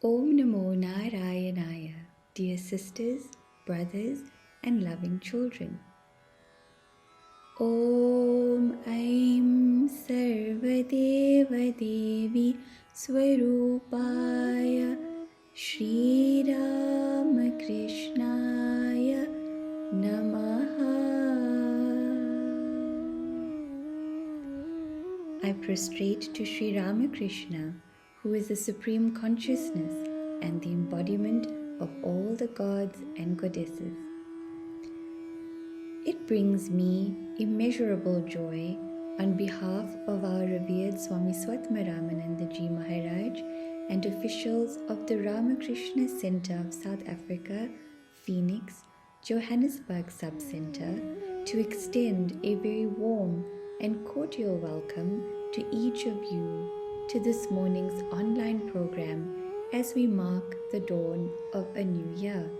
Aum Namo Narayanaya, dear sisters, brothers, and loving children. Om Aim Sarvadeva Devi Swarupaya Sri Ramakrishnaya Namaha. I prostrate to Sri Ramakrishna, who is the supreme consciousness and the embodiment of all the gods and goddesses. It brings me immeasurable joy on behalf of our revered Swami Swatmaramanandaji Maharaj and officials of the Ramakrishna Centre of South Africa, Phoenix, Johannesburg Sub-Centre to extend a very warm and cordial welcome to each of you to this morning's online program as we mark the dawn of a new year.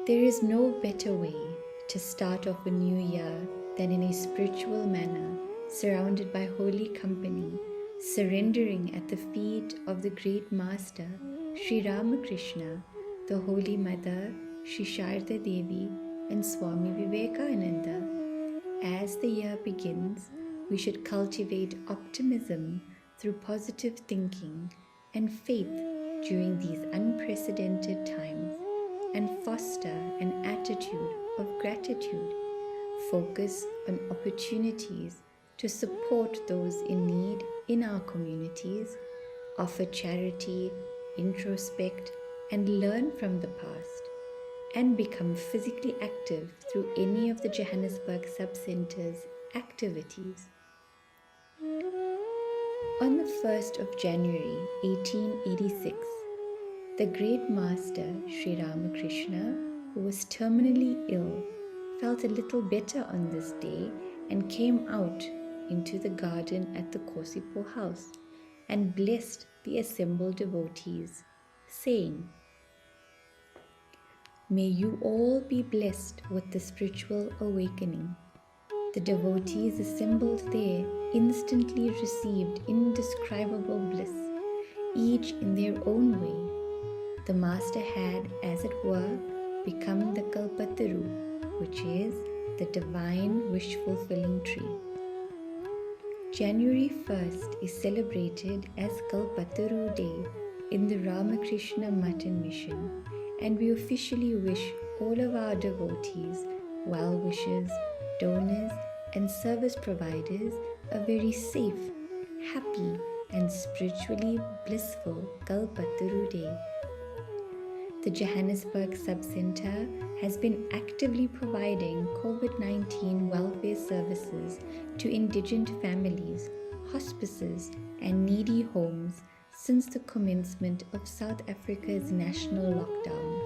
There is no better way to start off a new year than in a spiritual manner, surrounded by holy company, surrendering at the feet of the great Master, Sri Ramakrishna, the Holy Mother, Sri Sharda Devi, and Swami Vivekananda. As the year begins, we should cultivate optimism through positive thinking and faith during these unprecedented times, and foster an attitude of gratitude. Focus on opportunities to support those in need in our communities, offer charity, introspect, and learn from the past, and become physically active through any of the Johannesburg Sub-Centre's activities. On the 1st of January 1886, the great Master Sri Ramakrishna, who was terminally ill, felt a little better on this day and came out into the garden at the Kosipo house and blessed the assembled devotees, saying, "May you all be blessed with the spiritual awakening." The devotees assembled there instantly received indescribable bliss, each in their own way. The Master had, as it were, become the Kalpataru, which is the divine wish-fulfilling tree. January 1st is celebrated as Kalpataru Day in the Ramakrishna Math and Mission, and we officially wish all of our devotees, well-wishers, donors, and service providers a very safe, happy, and spiritually blissful Kalpataru Day. The Johannesburg Sub-Centre has been actively providing COVID-19 welfare services to indigent families, hospices, and needy homes since the commencement of South Africa's national lockdown.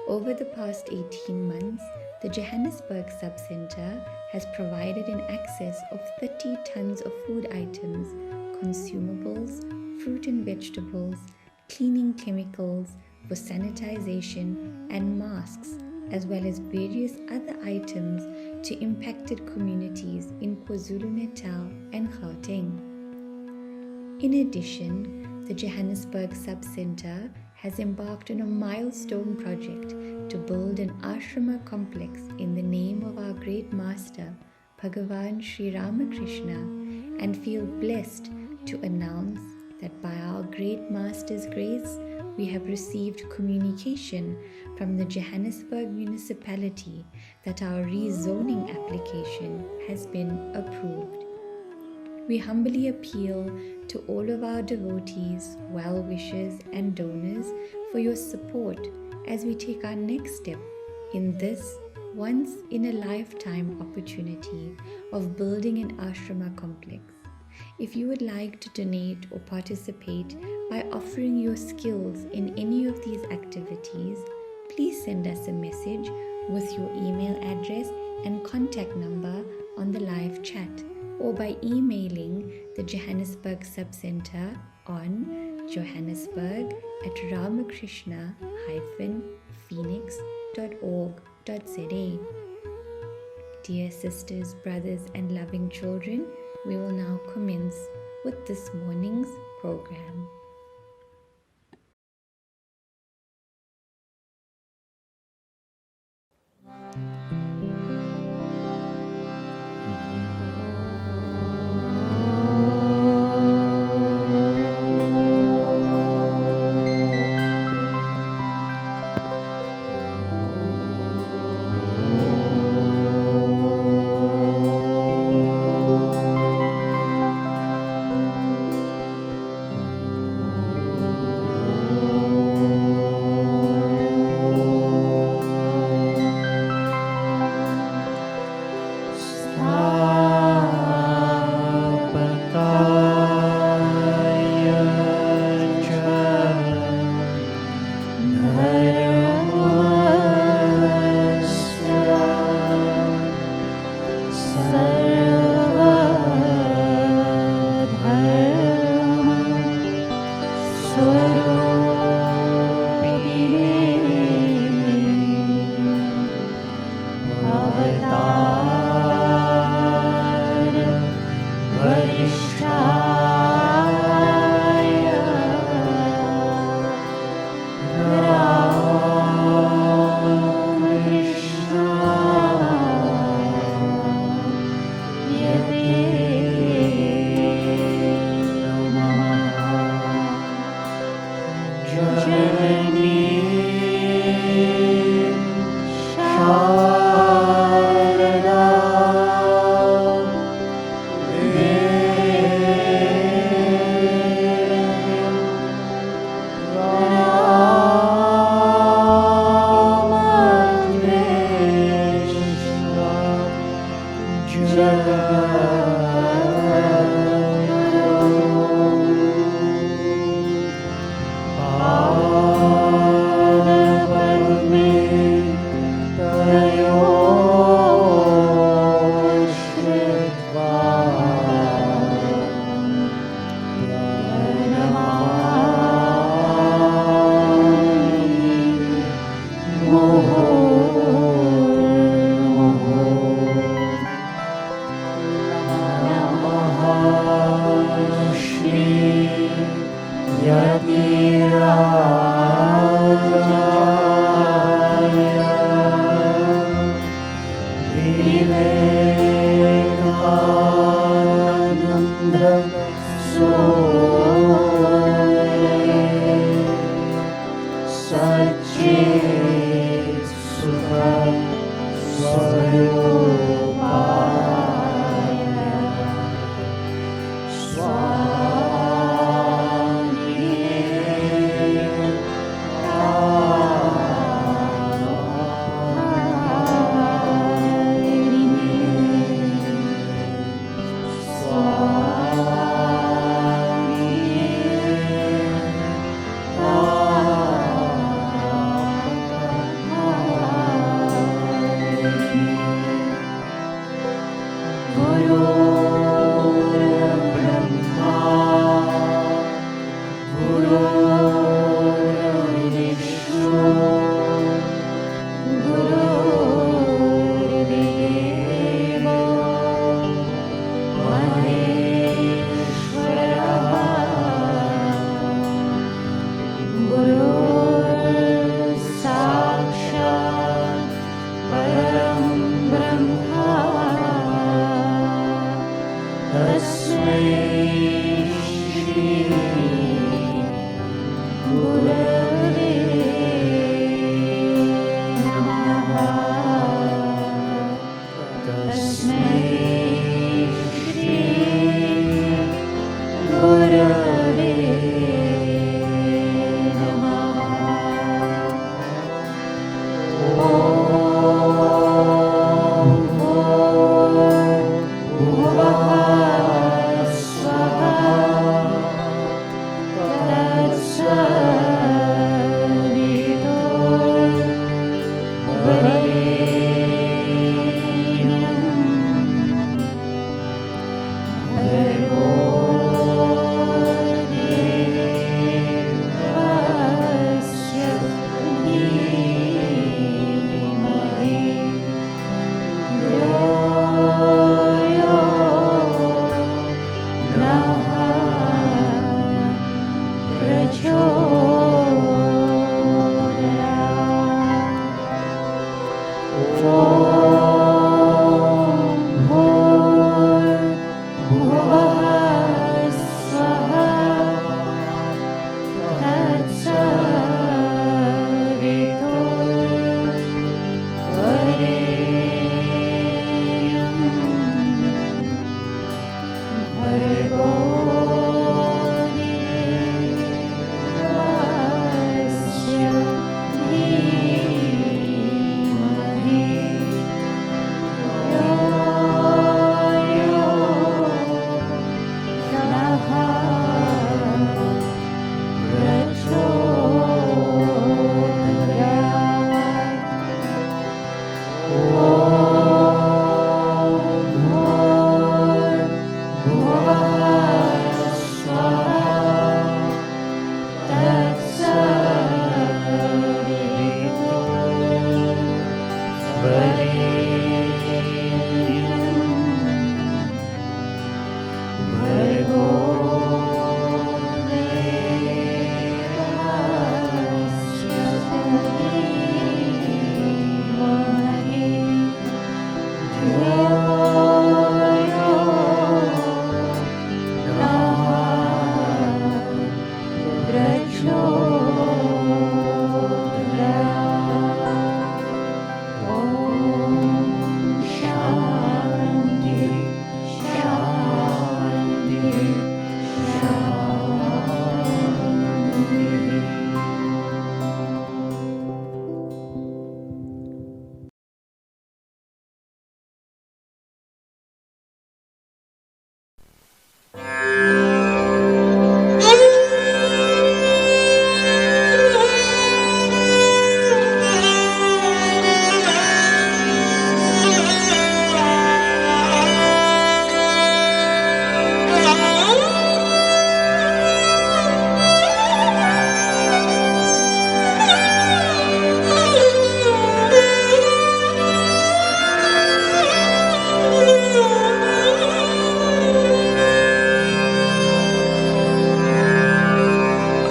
Over the past 18 months, the Johannesburg Sub-Centre has provided an access of 30 tons of food items, consumables, fruit and vegetables, cleaning chemicals for sanitization, and masks, as well as various other items to impacted communities in KwaZulu-Natal and Gauteng. In addition, the Johannesburg Sub-Centre has embarked on a milestone project to build an ashrama complex in the name of our great Master, Bhagavan Sri Ramakrishna, and feel blessed to announce that by our great Master's grace, we have received communication from the Johannesburg municipality that our rezoning application has been approved. We humbly appeal to all of our devotees, well-wishers, and donors for your support as we take our next step in this once-in-a-lifetime opportunity of building an ashrama complex. If you would like to donate or participate by offering your skills in any of these activities, please send us a message with your email address and contact number on the live chat, or by emailing the Johannesburg Sub-Centre on johannesburg@ramakrishna-phoenix.org.za. Dear sisters, brothers, and loving children, we will now commence with this morning's program.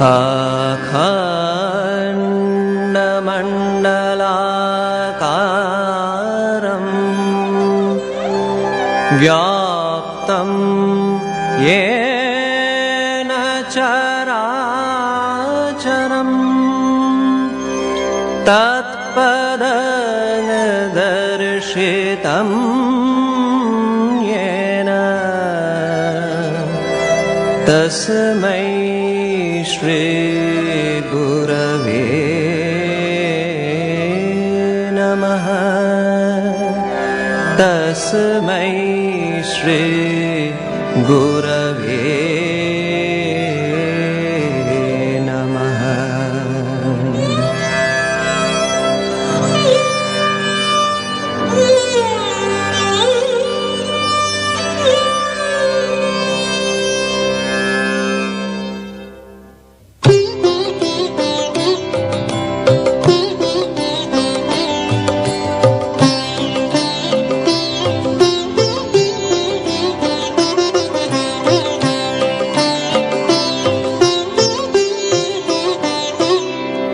अखण्डमण्डलाकारं व्याप्तं येन चराचरं तत्पददर्शितं येन तस्मै श्री गुरवे नमः। तस्मै श्री गुरवे नमः।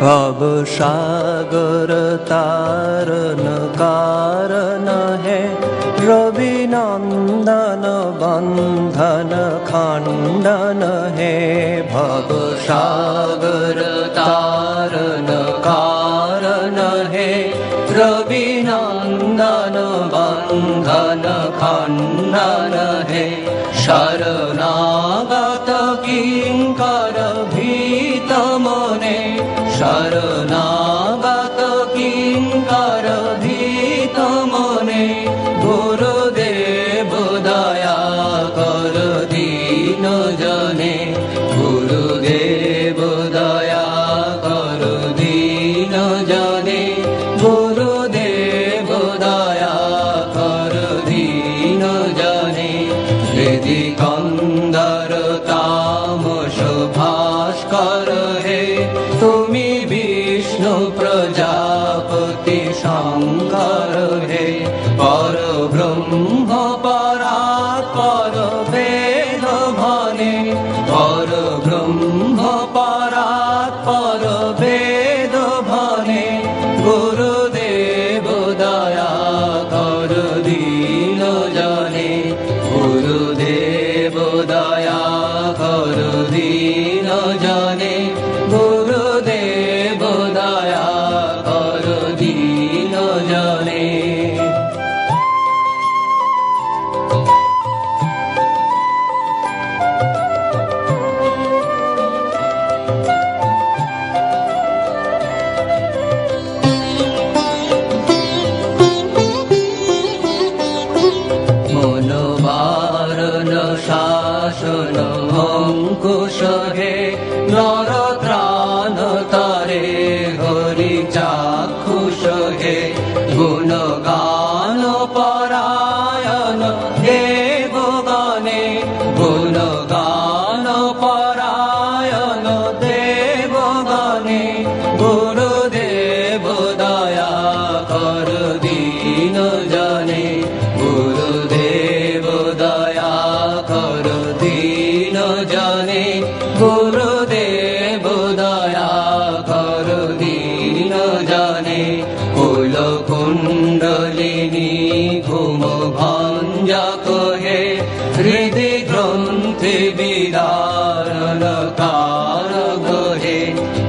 भव सागर तारन कारण है, रवि नंदन बंधन खंडन है। भव सागर तारन कारण है, रवि नंदन बंधन खंडन है। शरणागत किंकर भीत मने, शरणागत किंकर भीत मने। गुरुदेव दया कर दीन जने, गुरुदेव दया कर दीन जने। गुरुदेव दया कर दीन जने। हृदि कंदर तामस भास्कर है, तुमी विष्णु प्रजापति शंकर है। पर ब्रह्म परात्पर वेद भने, पर ब्रह्म परात्पर वेद भने। गुरुदेव दया कर दीन जने, गुरुदेव दया कर दीन जने। गुरुदेव दया कर दीन जने। मनोवारण शासन अंकुश है, नर त्राण तारे हरि चाक्षुष है। गुणगान परायण देवगणे, गुणगान परायण देवगणे। गुरुदेव दया कर दीन जने, गुरुदेव दया कर दीन जने। गुरुदेव दया कर दीन जने। कुल कुंडलिनी घुम भंजक है, हृदय ग्रंथि विदारण कारक है।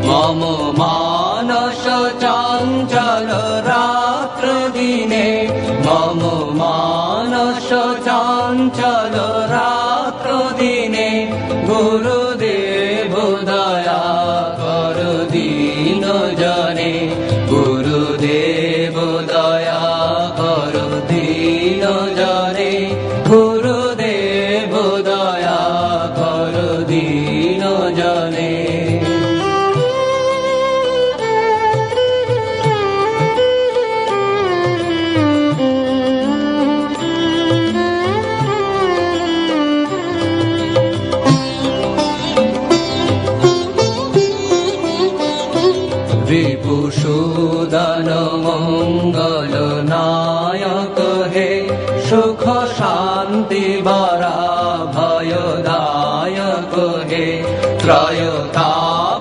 मम मानस चंचल रात्र दिने, मम मानस चंचल रात्र दिने। गुरुदेव दया कर दीन जने, गुरुदेव दया कर दीन जने। गुरुदेव दया कर दीन जने। रिपुसूदन मंगल नायक है, सुख शांति बरा भयदायक है। त्रयताप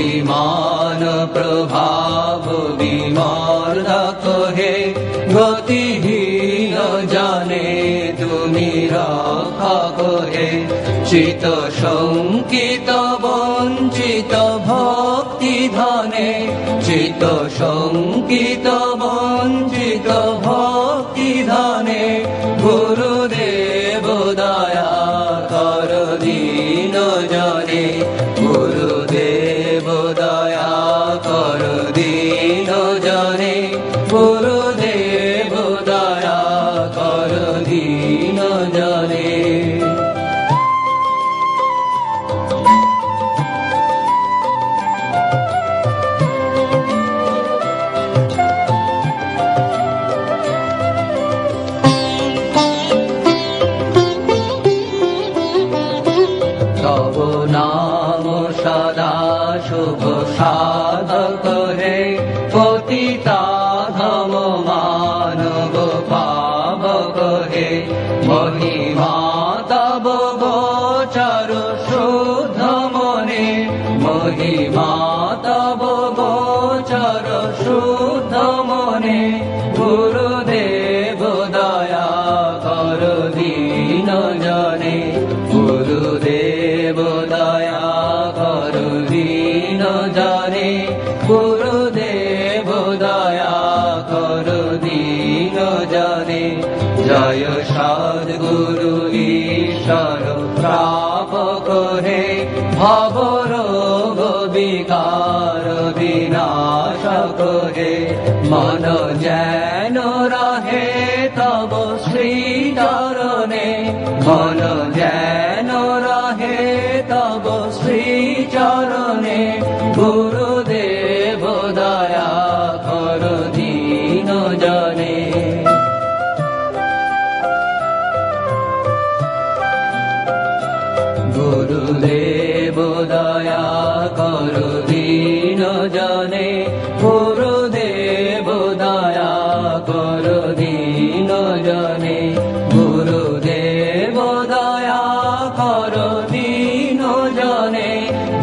অভিমান প্রভাব বিমর্দক হে, গতিহীন জানে তুমি রক্ষক হে। চিত শঙ্কিত বঞ্চিত ভক্তি ধনে, চিত শঙ্কিত বঞ্চিত ভক্তি ধনে, গুরুদেব দয়া কর দীন জনে, গুরুদেব দয়া কর দীন জনে, গুরুদেব দয়া কর দীন জনে। তব নাম সদা শুভ সাধক হে, পতিতাধম মানব পাবক হে। মহিমা তব গোচর শুদ্ধ মনে, মহিমা তব গোচর শুদ্ধ মনে, গুরুদেব দয়া কর দীন জনে, গুরুদেব দয়া কর দীন জনে, গুরুদেব দয়া কর দীন জনে। জয় সদ্গুরু ঈশ্বর প্রাপক হে, ভবরোগ বিকার বিনাশক হে। মন যেন রহে তব শ্রী চরণে, মন যেন রহে তব শ্রী চরণে, গুরুদেব দয়া কর দীন জনে। গুরুদেব দয়া কর দীন জনে, গুরুদেব দয়া কর দীন জনে, গুরুদেব দয়া কর দীন জনে,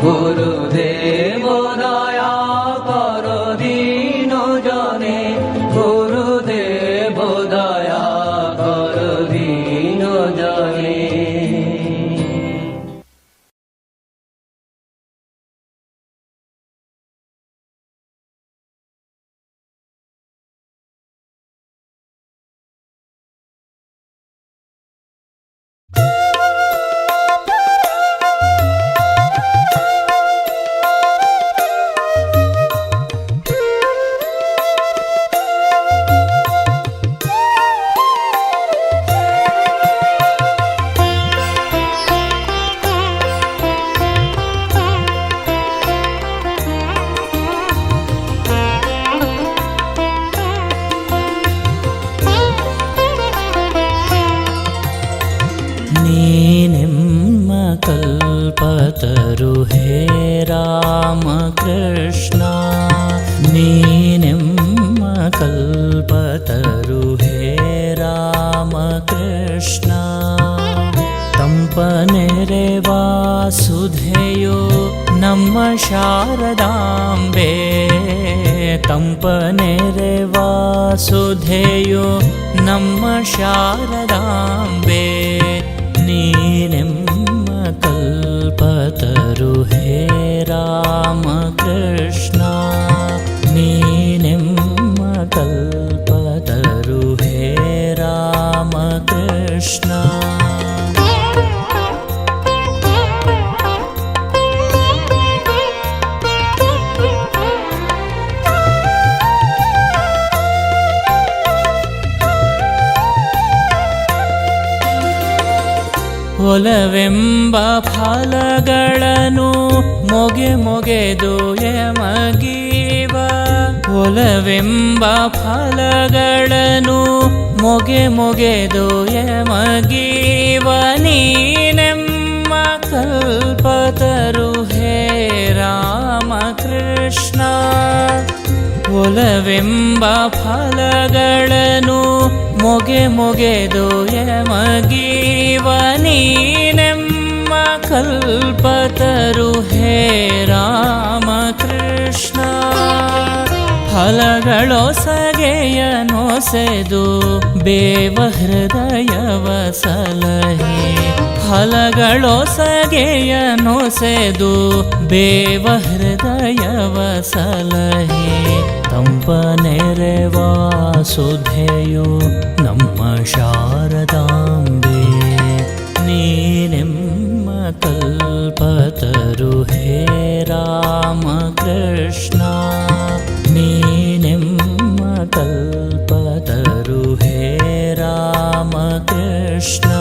গুরুদেব দয়া কর দীন জনে, গুরুদেব দয়া কর দীন জনে। कल्पतरु हे रामकृष्ण, नीनिम्म कल्पतरु हे रामकृष्ण। तंपनेरे वासुधेयो नम्म शारदाम्बे, तंपनेरे वासुधेयो नम्म शारदाम्बे। नीनिम्म कल्पतरु हे रामकृष्ण, नीनिम्म कल्पतरु हे रामकृष्ण। ಒಲವೆಂಬ ಫಲಗಳನ್ನು ಮೊಗೆ ಮೊಗೆದು ಯಮಗೀವ, ಒಲವೆಂಬ ಫಲಗಳನ್ನು ಮೊಗೆ ಮೊಗೆದು ಯಮಗೀವ. ನೀನೆಮ್ಮ ಕಲ್ಪತರು ಹೇ ರಾಮಕೃಷ್ಣ, ಒಲವೆಂಬ ಫಲಗಳನ್ನು ಮೊಗೆ ಮೊಗೆದು ಯಮಗೀವ. ನೀನೆಮ್ಮ ಕಲ್ಪತರು ಹೇ ರಾಮಕೃಷ್ಣ. ಫಲಗಳೊಸಗೆಯ ನೊಸೆದು ಬೇವ ಹೃದಯವ ಸಲಹೆ. ಫಲಗಳೊಸಗೆಯ ನೊಸೆದು ಬೇವ ಹೃದಯವ ಸಲಹೆ. ತಂಪ ನೆರೆವ ಸುಧೆಯು ನಮ್ಮ ಶಾರದಾಂಬೆ. ನೀನೆಮ್ಮ ಕಲ್ಪತರು ಹೇ ರಾಮಕೃಷ್ಣ. ನೀನೆಮ್ಮ ಕಲ್ಪತರು ಹೇ ರಾಮಕೃಷ್ಣ.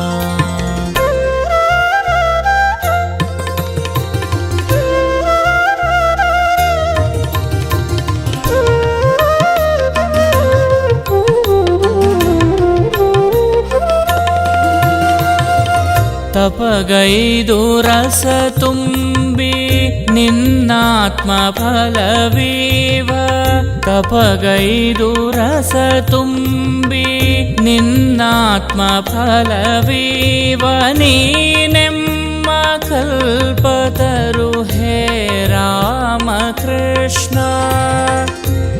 ತಪಗೈದು ರಸ ತುಂಬಿ ನಿನ್ನಾತ್ಮ ಫಲವೀವ. ತಪಗೈದು ರಸ ತುಂಬಿ ನಿನ್ನಾತ್ಮ ಫಲವೀವ. ನೀನೆಮ್ಮ ಕಲ್ಪತರು ಹೇ ರಾಮಕೃಷ್ಣ.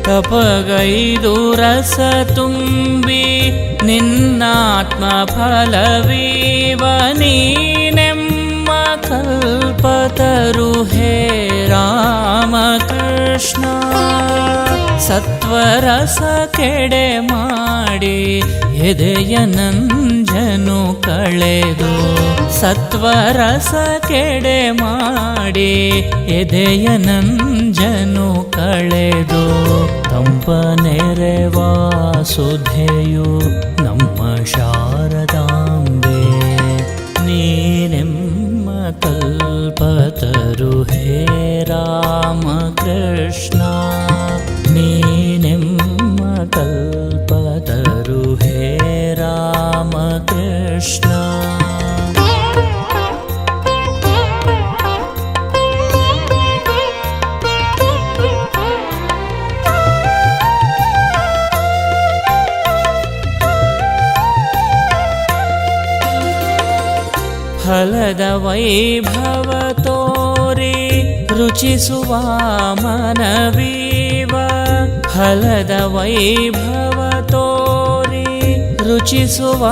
ತಪಗೈದು ರಸ ತುಂಬಿ ನಿನ್ನಾತ್ಮ ಫಲವೀವ. ನೀನೆಮ್ಮ ಕಲ್ಪತರು ಹೇ ರಾಮಕೃಷ್ಣ. ಸತ್ವರಸ ಕೆಡೆ ಮಾಡಿ ಎದೆಯ ನಂಜನು ಕಳೆದು. ಸತ್ವರಸ ಕೆಡೆ ಮಾಡಿ ಎದೆಯ ನಂಜನು ಕಳೆದು. ತಂಪ ನೆರೆವ ಸುಧೆಯು ನಮ್ಮ ಶಾರದಾಂಬೆ. ನೀನೆಮ್ಮ ಕಲ್ಪತರು ಹೇ ರಾಮಕೃಷ್ಣ. ನೀನೆಮ್ಮ ಕಲ್ಪತರು ಹೇ ರಾಮಕೃಷ್ಣ. ಫಲದ ವೈಭವ ತೋರಿ ರುಚಿಸುವ ಮನವೀವ. ಫಲದ ವೈಭವ ತೋರಿ ರುಚಿಸುವ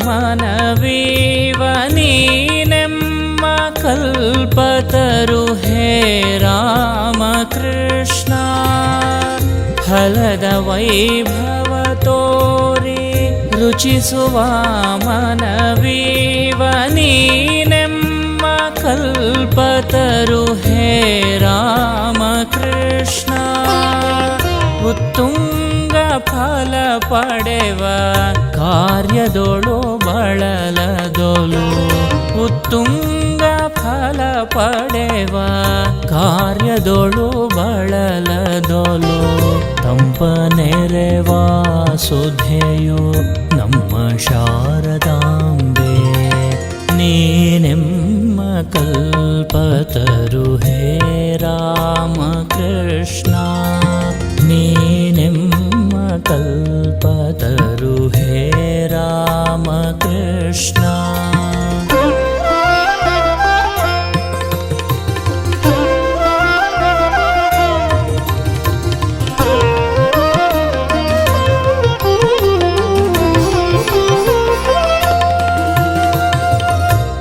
ಮನವೀವ. ನೀನೆಮ್ಮ ಕಲ್ಪತರು ಹೇ ರಾಮಕೃಷ್ಣ. ಫಲದ ವೈಭವ ತೋರಿ ರುಚಿಸುವ ಮನವೀವ. ನೀನೆಮ್ಮ ಕಲ್ಪತರು ಹೇ ರಾಮಕೃಷ್ಣ. ಉತ್ತುಂಗ ಫಲ ಪಡೆವ ಕಾರ್ಯದೊಳು ಬಳಲದೊಲು. ಉತ್ತುಂಗ ಫಲ ಪಡೆವ ಕಾರ್ಯದೊಳು ಬಳಲದೊಲು. ತಂಪ ನೆರೆವ ಸುಧೆಯು ನಮ್ಮ ಶಾರದಾಂಬೆ. ನೀನೆಮ್ಮ ಕಲ್ಪತರು ಹೇ ರಾಮಕೃಷ್ಣ. ನೀನೆಮ್ಮ ಕಲ್ಪತರು ಹೇ ರಾಮಕೃಷ್ಣ.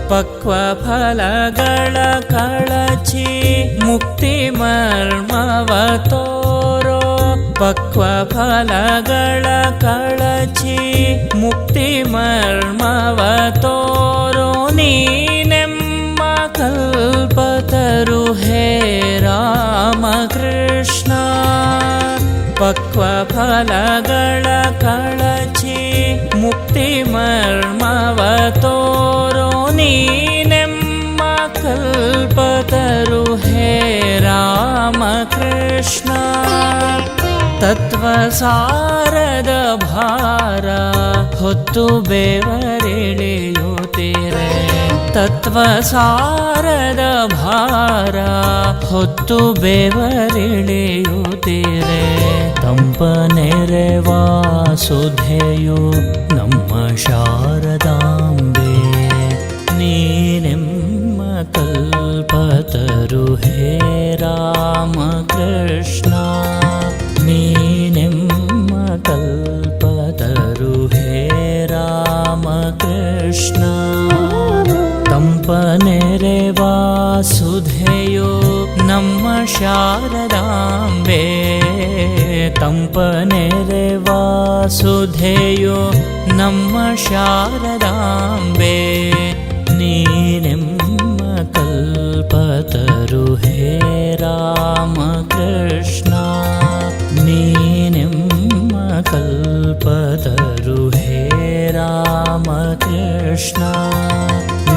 ಪಕ್ವ ಫಲಗಳ ಕಳಚಿ ಮುಕ್ತಿ ಮರ್ಮವ ತೋರೋ. ಪಕ್ವ ಫಲಗಳ ಕಳಚಿ ಮುಕ್ತಿ ಮರ್ಮವ ತೋರೋ. ನೀನೆಮ್ಮ ಕಲ್ಪತರು ಹೇ ರಾಮಕೃಷ್ಣ. ಪಕ್ವ ಫಲಗಳ ಕಳಚಿ ಮುಕ್ತಿ ಮರ್ಮವ ತೋರೋ. ನೀನೆಮ್ಮ ಕಲ್ಪತರು ಹೇ ರಾಮಕೃಷ್ಣ. ತತ್ವಸಾರದ ಭಾರ ಹೊತ್ತು ಬೆವರಿಳಿಯುತ್ತೀರೆ. ತತ್ವಸಾರದ ಭಾರ ಹೊತ್ತು ಬೆವರಿಳಿಯುತ್ತೀರೆ. ತಂಪ ನೆರೆವ ಸುಧೆಯು ನಮ್ಮ ಶಾರದಾಂಬೆ. ನೀನೆಮ್ಮ kalpataru he Ramakrishna Neema kalpataru he Ramakrishna Tampanere Vasudheyo Namma Sharadambe Tampanere Vasudheyo Namma Sharadambe Neema kalpataru he Ramakrishna Neema kalpataru he Ramakrishna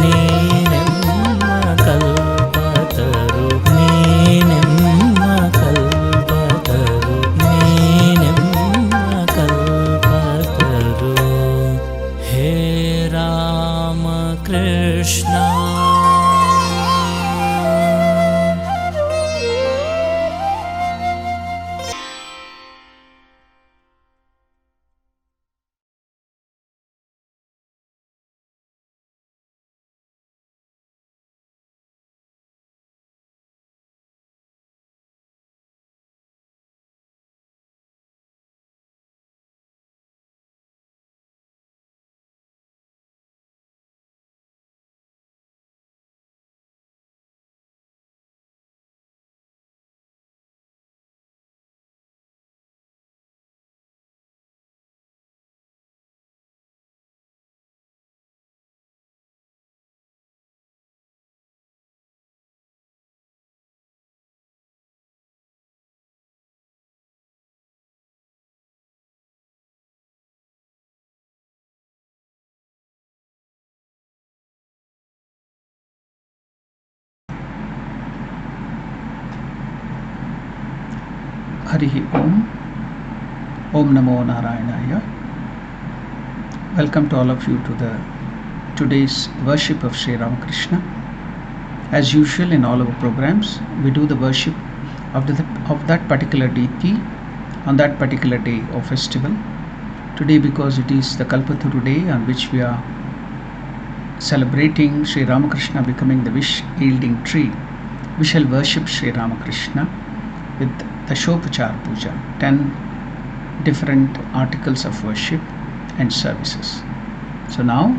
Neema kalpataru Neema kalpataru Neema kalpataru he Ramakrishna. Aum Namo Narayanaya. Welcome to all of you to the today's worship of Sri Ramakrishna. As usual in all our programs, we do the worship of that particular deity on that particular day of festival. Today, because it is the Kalpataru day on which we are celebrating Sri Ramakrishna becoming the wish-yielding tree, we shall worship Sri Ramakrishna with the Shopachar Puja, 10 different articles of worship and services. So now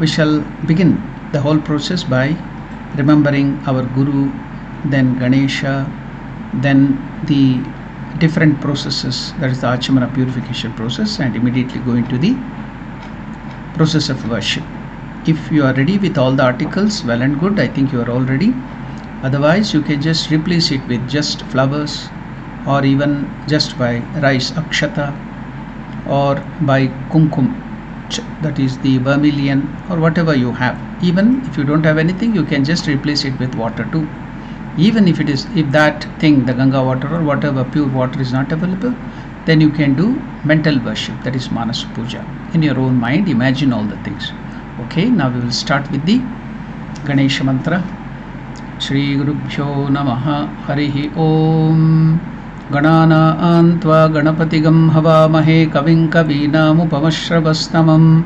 we shall begin the whole process by remembering our Guru, then Ganesha, then the different processes, that is the Achamana purification process, and immediately go into the process of worship. If you are ready with all the articles, well and good, I think you are all ready. Otherwise, you can just replace it with just flowers, or even just by rice akshata, or by kumkum, that is the vermilion, or whatever you have. Even if you don't have anything, you can just replace it with water too. Even if that thing, the Ganga water or whatever pure water is not available, then you can do mental worship, that is Manas Puja. In your own mind, imagine all the things. Okay, now we will start with the Ganesha mantra. Shri Gurubhyo Namaha Harihi Om. Ganana Antva Ganapatigam Havamahe Kavin Kavinamupamashravastamam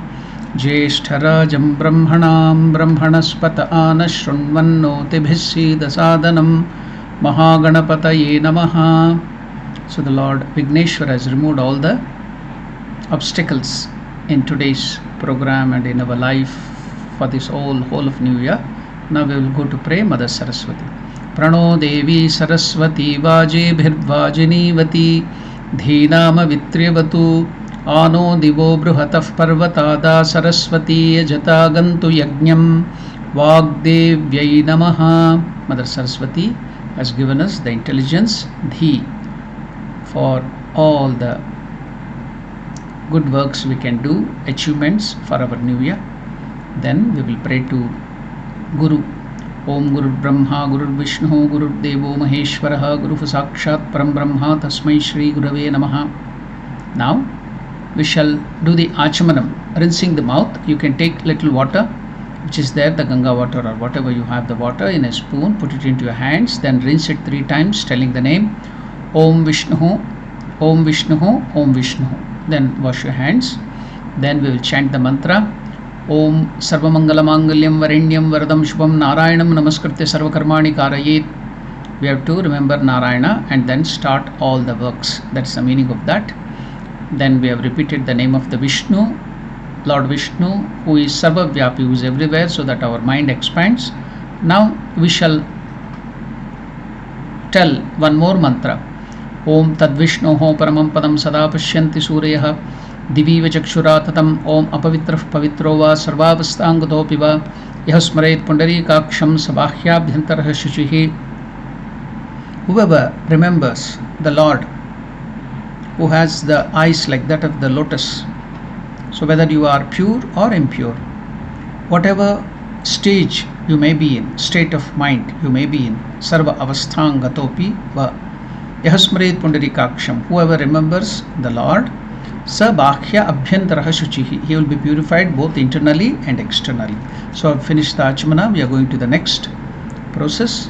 Jeshtarajam Brahmanam Brahmanaspata Anashrunvannotibhissida Sadanam Mahaganapataye Namaha. So the Lord Vigneshwar has removed all the obstacles in today's program and in our life for this whole of New Year. Now we will go to pray Mother Saraswati. Prano Devi Saraswati Vaje Bhirvajinivati Dhinama Vitrivatu Ano Divo Bruhataf Parvatada Saraswati Jata Gantu Yajnam Vagdevyai Namaha. Mother Saraswati has given us the intelligence, Dhi, for all the good works we can do, achievements for our New Year. Then we will pray to Guru. Om Guru Brahma Guru Vishnu Guru Devo Maheshwaraha Guru Sakshat Param Brahma Tasmai Shri Gurave Namaha. Now we shall do the Achamanam, rinsing the mouth. You can take little water which is there, the Ganga water or whatever you have the water, in a spoon, put it into your hands, then rinse it 3 times telling the name Om Vishnu, Om Vishnu, Om Vishnu. Then wash your hands. Then we will chant the mantra Om Sarvamangalamangalyam Varenyam Varadam Shubham Narayanam Namaskritya Sarvakarmani Karayet. We have to remember Narayana and then start all the works. That's the meaning of that. Then we have repeated the name of the Vishnu, Lord Vishnu, who is Sarvavyapi, who is everywhere, so that our mind expands. Now we shall tell one more mantra. Om Tadvishnoho Paramam Padam Sada Pashyanti Suryaha Diviva Chakshuratatam Om Apavitrah Pavitrova Sarvavastangatopiva Yahasmaret Pundarikaksham Sabhahyabhyantarah Shuchihi. Whoever remembers the Lord, who has the eyes like that of the lotus, so whether you are pure or impure, whatever stage you may be in, state of mind you may be in, Sarva Avasthangatopi Va Yahasmaret Pundarikaksham, whoever remembers the Lord, Sabhakhya Abhyantaraha Shuchihi, he will be purified both internally and externally. So I've finished the Achmana. We are going to the next process,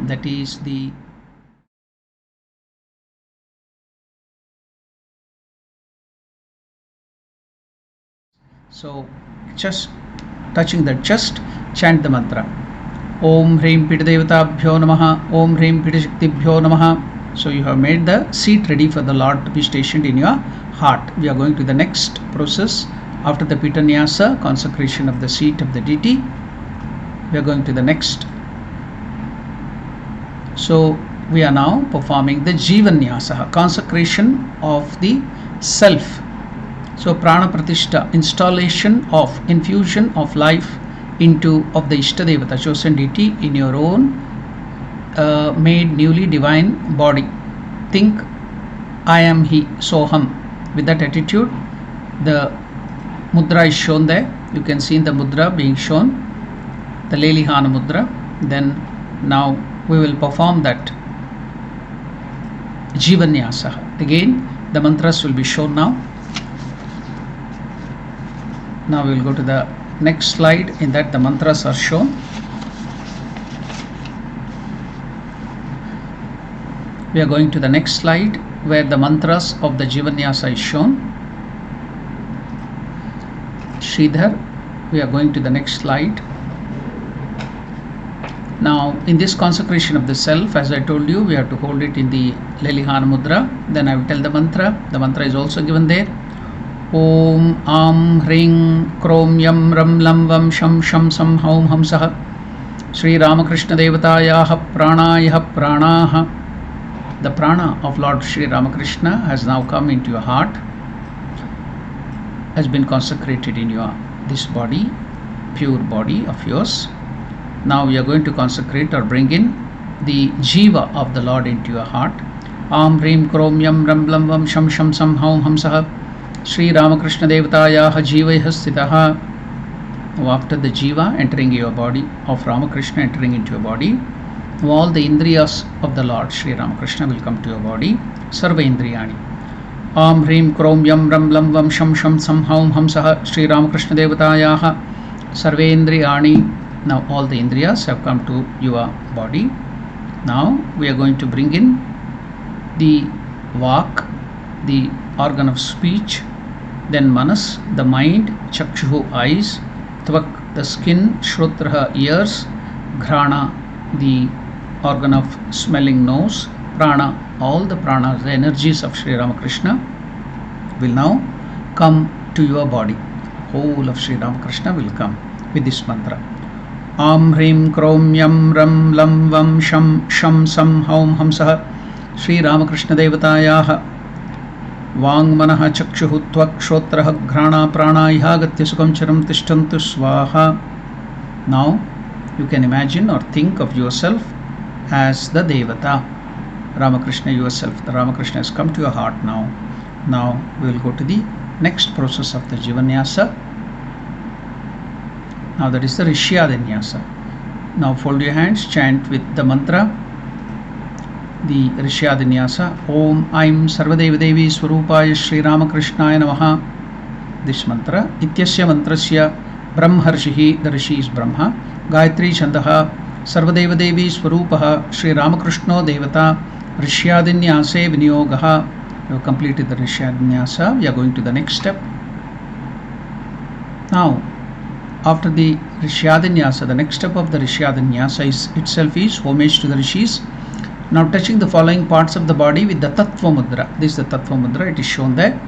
that is the so just touching the chest, chant the mantra. Om Hrim Pidadevatabhyo Namaha, Om Hrim Pidashaktibhyo Namaha. So you have made the seat ready for the Lord to be stationed in your heart. We are going to the next process. After the Pitanyasa, consecration of the seat of the deity, we are going to the next. So we are now performing the Jivanyasa, consecration of the self. So Prana Pratishta, installation of, infusion of life into of the Ishtadevata, chosen deity, in your own made newly divine body. Think, I am he, Soham. With that attitude, the mudra is shown there. You can see in the mudra being shown, the Lelihana mudra. Then now we will perform that Jivanyasa. Again, the mantras will be shown now. Now we will go to the next slide. In that the mantras are shown. We are going to the next slide where the mantras of the Jivanyasa is shown. Sridhar, we are going to the next slide. Now in this consecration of the self, as I told you, we have to hold it in the Lelihana Mudra. Then I will tell the mantra. The mantra is also given there. Om Am Hring Krom Yam Ram Lam Vam Sham Sham Sam Haum Hamsaha Sri Ramakrishna Devatayaha Pranayaha Pranaha. The prana of Lord Sri Ramakrishna has now come into your heart, has been consecrated in your this body, pure body of yours. Now we are going to consecrate or bring in the Jiva of the Lord into your heart. Am Hrim Krom Yam Ram Lam Vam Sham Sham Sam Haum Hamsaha Sri Ramakrishna Devatayaha Jivaiha Sthitaha. Now after the Jiva entering your body, of Ramakrishna entering into your body, all the Indriyas of the Lord Sri Ramakrishna will come to your body. Sarva Indriyani. Am Hrim Krom Yam Ram Lam Vam Sham Sham Sam Haum Hamsaha Sri Ramakrishna Devatayaha Sarvendriyani. Now all the Indriyas have come to your body. Now we are going to bring in the Vak, the organ of speech, then Manas, the mind, Chakshuhu, eyes, Tvak, the skin, Shrotraha, ears, Ghrana, the organ of smelling nose, Prana, all the pranas, the energies of Sri Ramakrishna will now come to your body. Whole of Sri Ramakrishna will come with this mantra. Am Hrim Krom Yam Ram Lam Vam Sham Sham Sam Haum Hamsaha Sri Ramakrishna Devatayaha Vang Manaha Chakshuhu Tvak Shrotraha Ghrana Prana Ihagatya Sukham Charam Tishtantu Swaha. Now you can imagine or think of yourself as the Devata, Ramakrishna yourself. The Ramakrishna has come to your heart now. Now we will go to the next process of the Jivanyasa. Now that is the Rishyadanyasa. Now fold your hands, chant with the mantra, the Rishyadanyasa. Om Aim Sarvadeva Devi Swarupaya Sri Ramakrishnaya Namaha. This mantra. Ityasya mantrasya Brahmarshihi, the Rishi is Brahma. Gayatri Chandaha Sarvadeva Devi Swarupaha Sri Ramakrishna Devata Rishyadanyase Vinyogaha. We have completed the Rishyadanyasa. We are going to the next step. Now, after the Rishyadanyasa, the next step of the Rishyadanyasa itself is homage to the Rishis. Now touching the following parts of the body with the Tattva Mudra. This is the Tattva Mudra, it is shown there.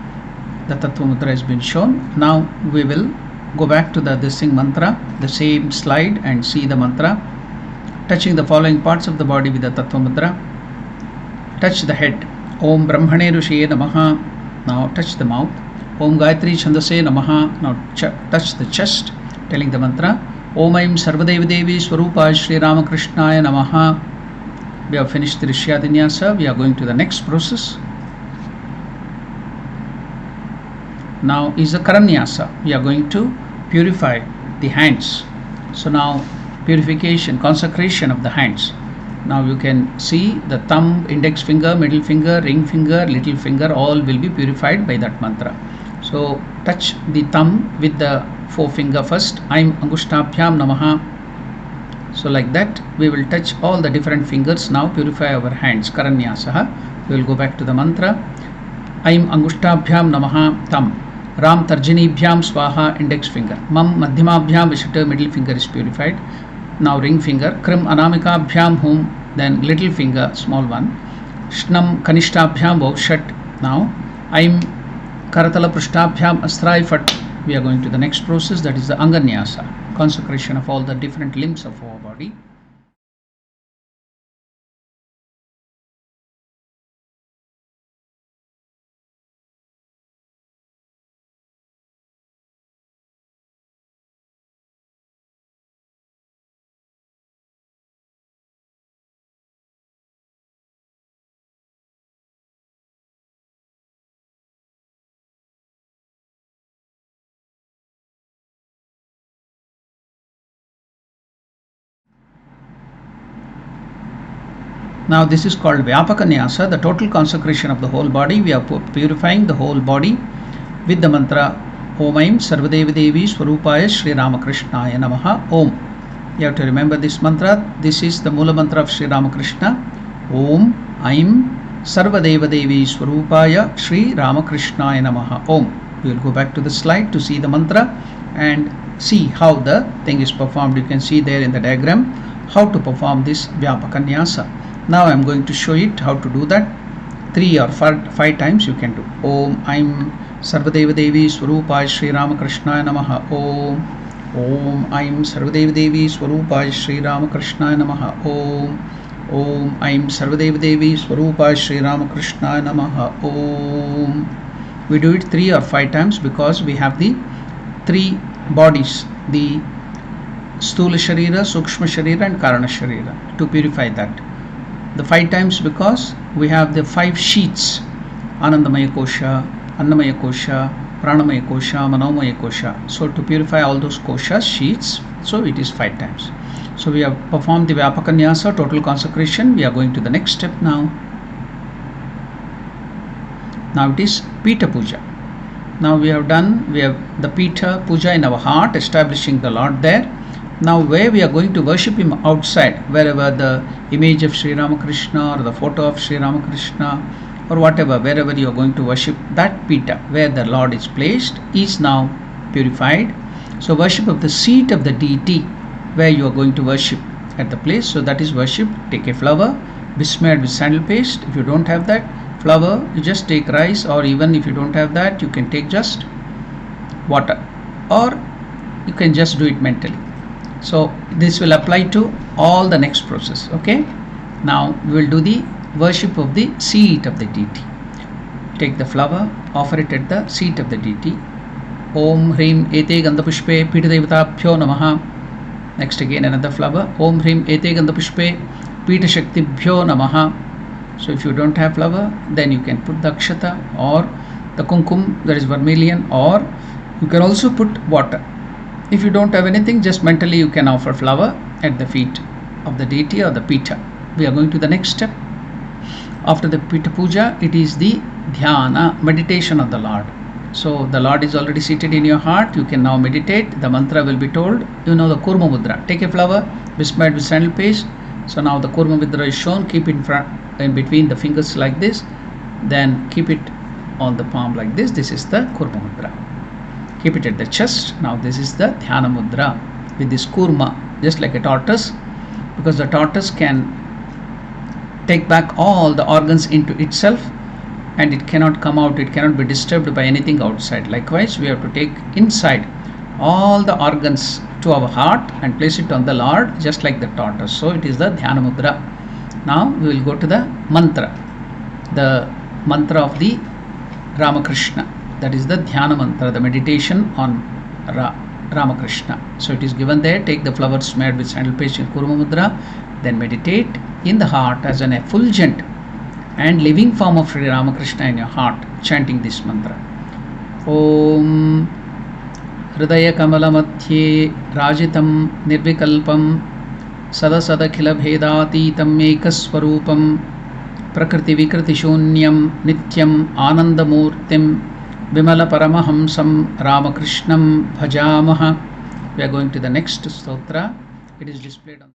The Tattva Mudra has been shown. Now we will go back to this mantra, the same slide, and see the mantra. Touching the following parts of the body with the Tattva Mudra. Touch the head. Om Brahmane Rushiye Namaha. Now touch the mouth. Om Gayatri Chandase Namaha. Now touch the chest, telling the mantra. Om Aim Sarvadevi Devi Swarupa Sri Ramakrishnaya Namaha. We have finished the Rishyadanyasa. We are going to the next process. Now is the Karanyasa. We are going to purify the hands. So now purification, consecration of the hands. Now you can see the thumb, index finger, middle finger, ring finger, little finger, all will be purified by that mantra. So touch the thumb with the forefinger first. Aim Angushtabhyam Namaha. So like that we will touch all the different fingers. Now purify our hands. Karanyasaha. We will go back to the mantra. Aim Angushtabhyam Namaha. Thumb. Ram Tarjanibhyam Swaha. Index finger. Mam Madhyamabhyam Vishata. Middle finger is purified. Now ring finger. Krim Anamikabhyam Hum. Then little finger, small one. Shnam Kanishtabhyam Vaushat. Now Aim Karatala Prashtabhyam Astrai Fat. We are going to the next process, that is the Anganyasa, consecration of all the different limbs of our body. Now this is called Vyapakanyasa, the total consecration of the whole body. We are purifying the whole body with the mantra Om Aim Sarvadevi Devi Swarupaya Sri Ramakrishnaya Namaha. Om. You have to remember this mantra. This is the Mula mantra of Sri Ramakrishna. Om Aim Sarvadeva Devi Swarupaya Sri Ramakrishnaya Namaha. Om. We will go back to the slide to see the mantra and see how the thing is performed. You can see there in the diagram how to perform this Vyapakanyasa. Now I am going to show it how to do that. 3 or 5 times you can do. Om Aim Sarvadeva Devi Swarupaya Sri Ramakrishnaya Namaha. Om Aim Sarvadeva Devi Swarupaya Sri Ramakrishnaya Namaha. Om Aim Sarvadeva Devi Swarupaya Sri Ramakrishnaya Namaha. Om. We do it 3 or 5 times because we have the 3 bodies, the Stula Sharira, Sukshma Sharira and Karana Sharira, to purify that. The 5 times because we have the 5 sheets: Anandamaya Kosha, Annamaya Kosha, Pranamaya Kosha, Manomaya Kosha. So to purify all those koshas, sheets, so it is 5 times. So we have performed the Vyapakanyasa, total consecration. We are going to the next step now. Now it is Pita Puja. Now we have the Pita Puja in our heart, establishing the Lord there. Now where we are going to worship Him outside, wherever the image of Sri Ramakrishna or the photo of Sri Ramakrishna or whatever, wherever you are going to worship, that Pita where the Lord is placed is now purified. So worship of the seat of the deity where you are going to worship at the place, so that is worship. Take a flower, besmeared with sandal paste. If you don't have that flower, you just take rice, or even if you don't have that, you can take just water, or you can just do it mentally. So this will apply to all the next process. Okay, now we will do the worship of the seat of the deity. Take the flower, offer it at the seat of the deity. Om Hrim Ete Gandapushpe Pita Devatabhyo Namaha. Next again another flower. Om Hrim Ete Gandapushpe Pita Shaktibhyo Namaha. So if you don't have flower, then you can put the akshata or the kumkum, that is vermilion, or you can also put water. If you don't have anything, just mentally you can offer flower at the feet of the deity or the Pita. We are going to the next step. After the Pita Puja, it is the Dhyana, meditation of the Lord. So the Lord is already seated in your heart. You can now meditate. The mantra will be told. You know the Kurma Mudra. Take a flower, besmeared with sandal paste. So now the Kurma Mudra is shown. Keep in front, in between the fingers like this. Then keep it on the palm like this. This is the Kurma Mudra. Keep it at the chest. Now this is the Dhyana Mudra with this kurma, just like a tortoise, because the tortoise can take back all the organs into itself and it cannot come out, it cannot be disturbed by anything outside. Likewise, we have to take inside all the organs to our heart and place it on the Lord, just like the tortoise. So it is the Dhyana Mudra. Now we will go to the mantra, the mantra of the Ramakrishna. That is the Dhyana mantra, the meditation on Ramakrishna. So it is given there. Take the flowers smeared with sandal paste in Kurma Mudra, then meditate in the heart as an effulgent and living form of Sri Ramakrishna in your heart, chanting this mantra. Om Hridaya Kamala Madhye Rajitam Nirvikalpam Sada Sada Khila Bhedatitam Ekaswarupam Prakriti Vikriti Shunyam Nityam Anandamurtim Vimala Paramahamsam Ramakrishnam Bhajamaha. We are going to the next stotra. It is displayed on.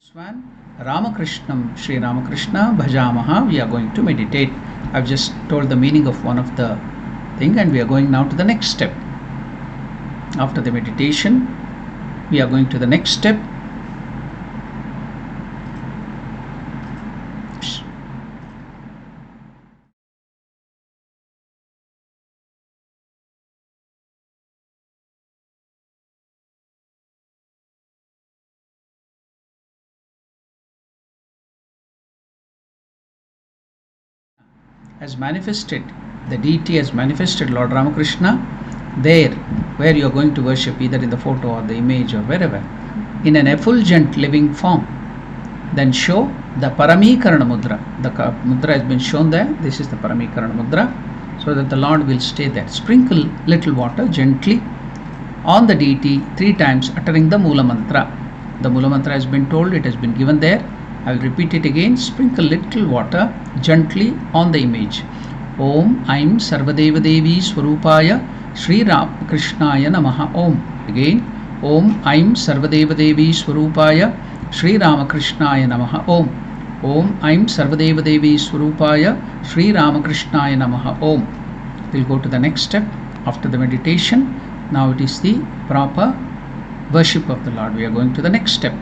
Swan Ramakrishnam Sri Ramakrishna Bhajamaha. We are going to meditate. I've just told the meaning of one of the thing, and we are going now to the next step. After the meditation, we are going to the next step. Has manifested, the deity has manifested Lord Ramakrishna there where you are going to worship, either in the photo or the image or wherever, in an effulgent living form. Then show the Paramikarana Mudra. The Mudra has been shown there. This is the Paramikarana Mudra, so that the Lord will stay there. Sprinkle little water gently on the deity 3 times, uttering the Mula Mantra. The Mula Mantra has been told, it has been given there. I will repeat it again. Sprinkle little water gently on the image. Om Aim Sarvadeva Devi Swarupaya Sri Ramakrishnaya Namaha Om. Again. Om Aim Sarvadeva Devi Swarupaya Sri Ramakrishnaya Namaha Om. Om Aim Sarvadeva Devi Swarupaya Sri Ramakrishnaya Namaha Om. We'll go to the next step after the meditation. Now it is the proper worship of the Lord. We are going to the next step.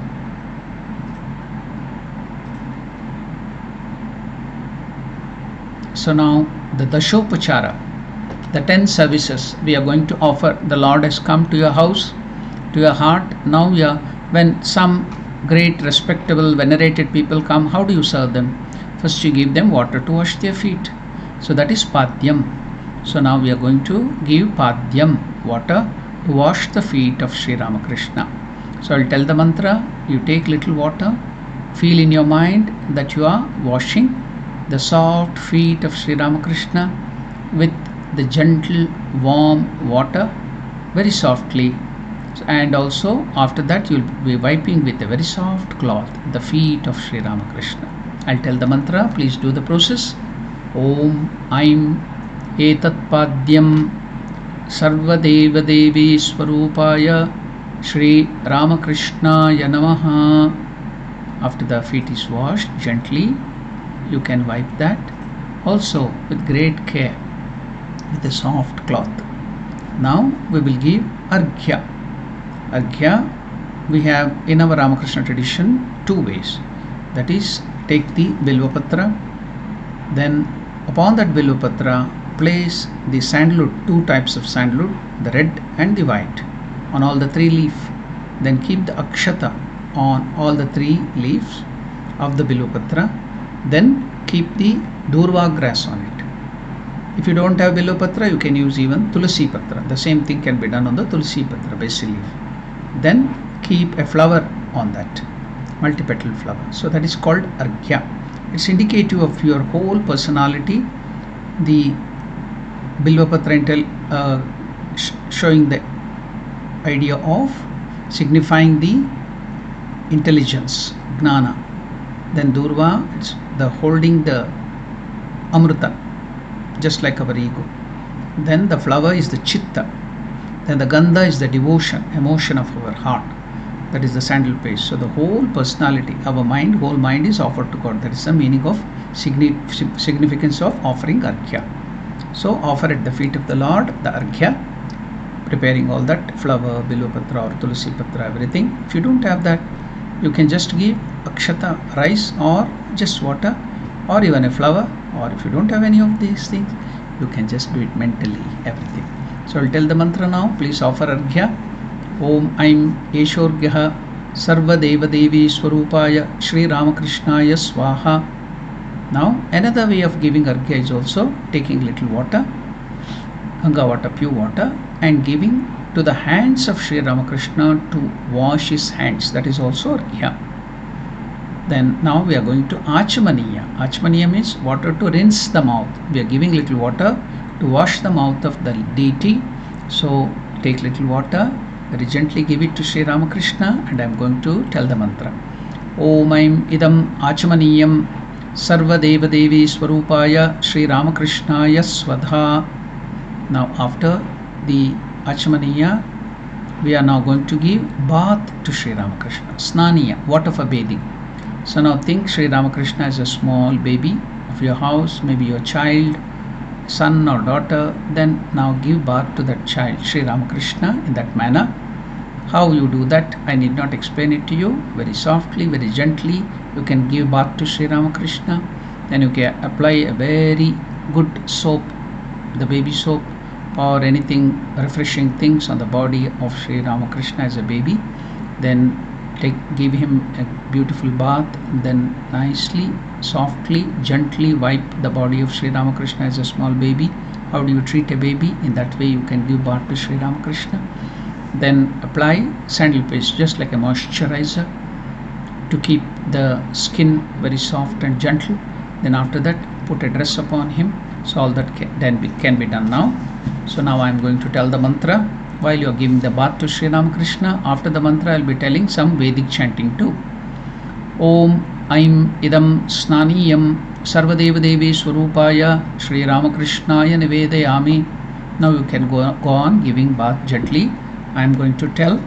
So now the Dashopachara, the 10 services we are going to offer. The Lord has come to your house, to your heart. Now when some great, respectable, venerated people come, how do you serve them? First you give them water to wash their feet. So that is Padyam. So now we are going to give Padyam, water to wash the feet of Sri Ramakrishna. So I will tell the mantra, you take little water, feel in your mind that you are washing the soft feet of Sri Ramakrishna with the gentle warm water. very softly. And also after that you will be wiping with a very soft cloth the feet of Sri Ramakrishna. I'll tell the mantra, please do the process. Om Aim Etat Padyam Sarvadeva Devi Swarupaya Sri Ramakrishna Namaha. After the feet is washed, gently you can wipe that also with great care with a soft cloth. Now we will give Arghya. Arghya, we have in our Ramakrishna tradition two ways. That is, take the Bilvapatra, then upon that Bilvapatra place the sandalwood, two types of sandalwood, the red and the white, on all the three leaves. Then keep the Akshata on all the three leaves of the Bilvapatra. Then keep the Durva grass on it. If you don't have Bilvapatra, you can use even Tulsi Patra. The same thing can be done on the Tulsi Patra, basil leaf. Then keep a flower on that, multi-petal flower. So that is called Arghya. It's indicative of your whole personality. The Bilvapatra showing the idea of signifying the intelligence, Gnana. Then Durva, it's the holding the Amrita, just like our ego. Then the flower is the Chitta. Then the Gandha is the devotion, emotion of our heart. That is the sandal paste. So the whole personality, our mind, whole mind is offered to God. That is the meaning of significance of offering Arghya. So offer at the feet of the Lord the Arghya, preparing all that flower, Bilvapatra or Tulsi Patra, everything. If you don't have that, you can just give Akshata, rice, or just water, or even a flower. Or if you don't have any of these things, you can just do it mentally, everything. So I'll tell the mantra now. Please offer Arghya. Om Aim Eshorgyaha Sarva Deva Devi Swarupaya Sri Ramakrishnaya Swaha. Now another way of giving Arghya is also taking little water, Ganga water, pure water, and giving to the hands of Sri Ramakrishna to wash his hands. That is also Arghya. Then now we are going to Achmaniya. Achmaniya means water to rinse the mouth. We are giving little water to wash the mouth of the deity. So take little water, very gently give it to Sri Ramakrishna, and I am going to tell the mantra. Om Aim Idam Achmaniyam Sarva Deva Devi Swarupaya Sri Ramakrishnaya Swadha. Now after the Achmaniya, we are now going to give bath to Sri Ramakrishna. Snaniya, water for bathing. So now think Sri Ramakrishna as a small baby of your house, maybe your child, son or daughter. Then now give bath to that child, Sri Ramakrishna, in that manner. How you do that, I need not explain it to you. Very softly, very gently, you can give bath to Sri Ramakrishna. Then you can apply a very good soap, the baby soap, or anything refreshing things on the body of Sri Ramakrishna as a baby. Then give him a beautiful bath. Then nicely, softly, gently wipe the body of Sri Ramakrishna as a small baby. How do you treat a baby? In that way you can give bath to Sri Ramakrishna. Then apply sandal paste, just like a moisturizer, to keep the skin very soft and gentle. Then after that put a dress upon him. So all that can be done now. So now I am going to tell the mantra while you are giving the bath to Sri Ramakrishna. After the mantra I will be telling some Vedic chanting too. Om Aim Idam Snaniyam Sarvadeva Devi Swarupaya Sri Ramakrishnaya Nivedayami. Now you can go on giving bath gently. I am going to tell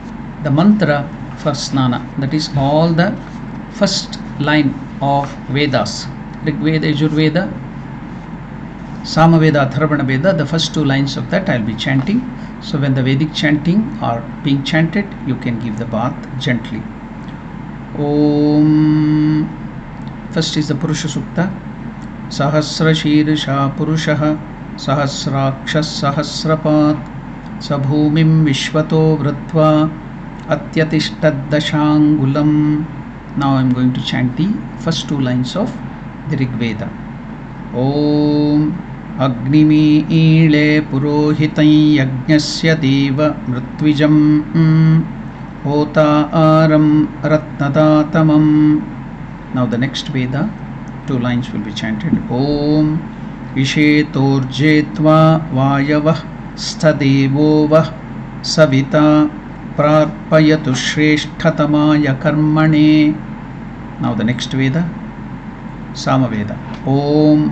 the mantra for Snana. That is all the first line of Vedas. Rig Veda, Yajurveda, Samaveda, Atharvana Veda, the first two lines of that I will be chanting. So when the Vedic chanting are being chanted, you can give the bath gently. Om. First is the Purusha Sukta. Sahasra Shirsha Purushaha Sahasrakshas Sahasrapat Sabhumim Vishwato Vritva Atyatishtaddashangulam. Now I am going to chant the first two lines of the Rig Veda. Om Agnimi Ile Purohitai Yajnasya Deva Mritwijam Hota Aram Ratnadatamam. Now the next Veda, two lines will be chanted. Om Ishetorjetva Vayavah Stadevovah Savita Prarpayatu Shreshtatamaya Karmane. Now the next Veda, Samaveda. Om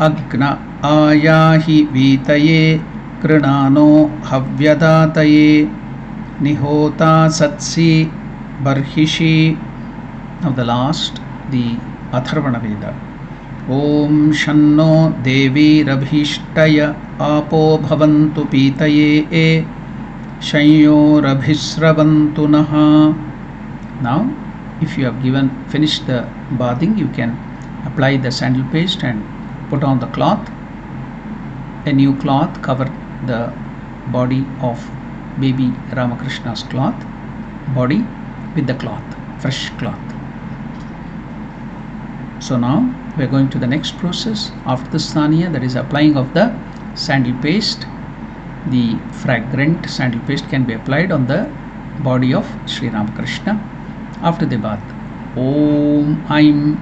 Agna Ayahi Vitaye Krinano Havyadataye Nihota Satsi Barhishi. Now the last, the Atharvana Veda. Om Shanno Devi Rabhishtaya Apo Bhavantu Pitaye Shanyo Rabhisravantu Naha. Now, if you have finished the bathing, you can apply the sandal paste and put on the cloth. A new cloth, cover the body of baby Ramakrishna's body with the cloth, fresh cloth. So now we are going to the next process after the Snaniya, that is applying of the sandal paste. The fragrant sandal paste can be applied on the body of Sri Ramakrishna after the bath. Om Aim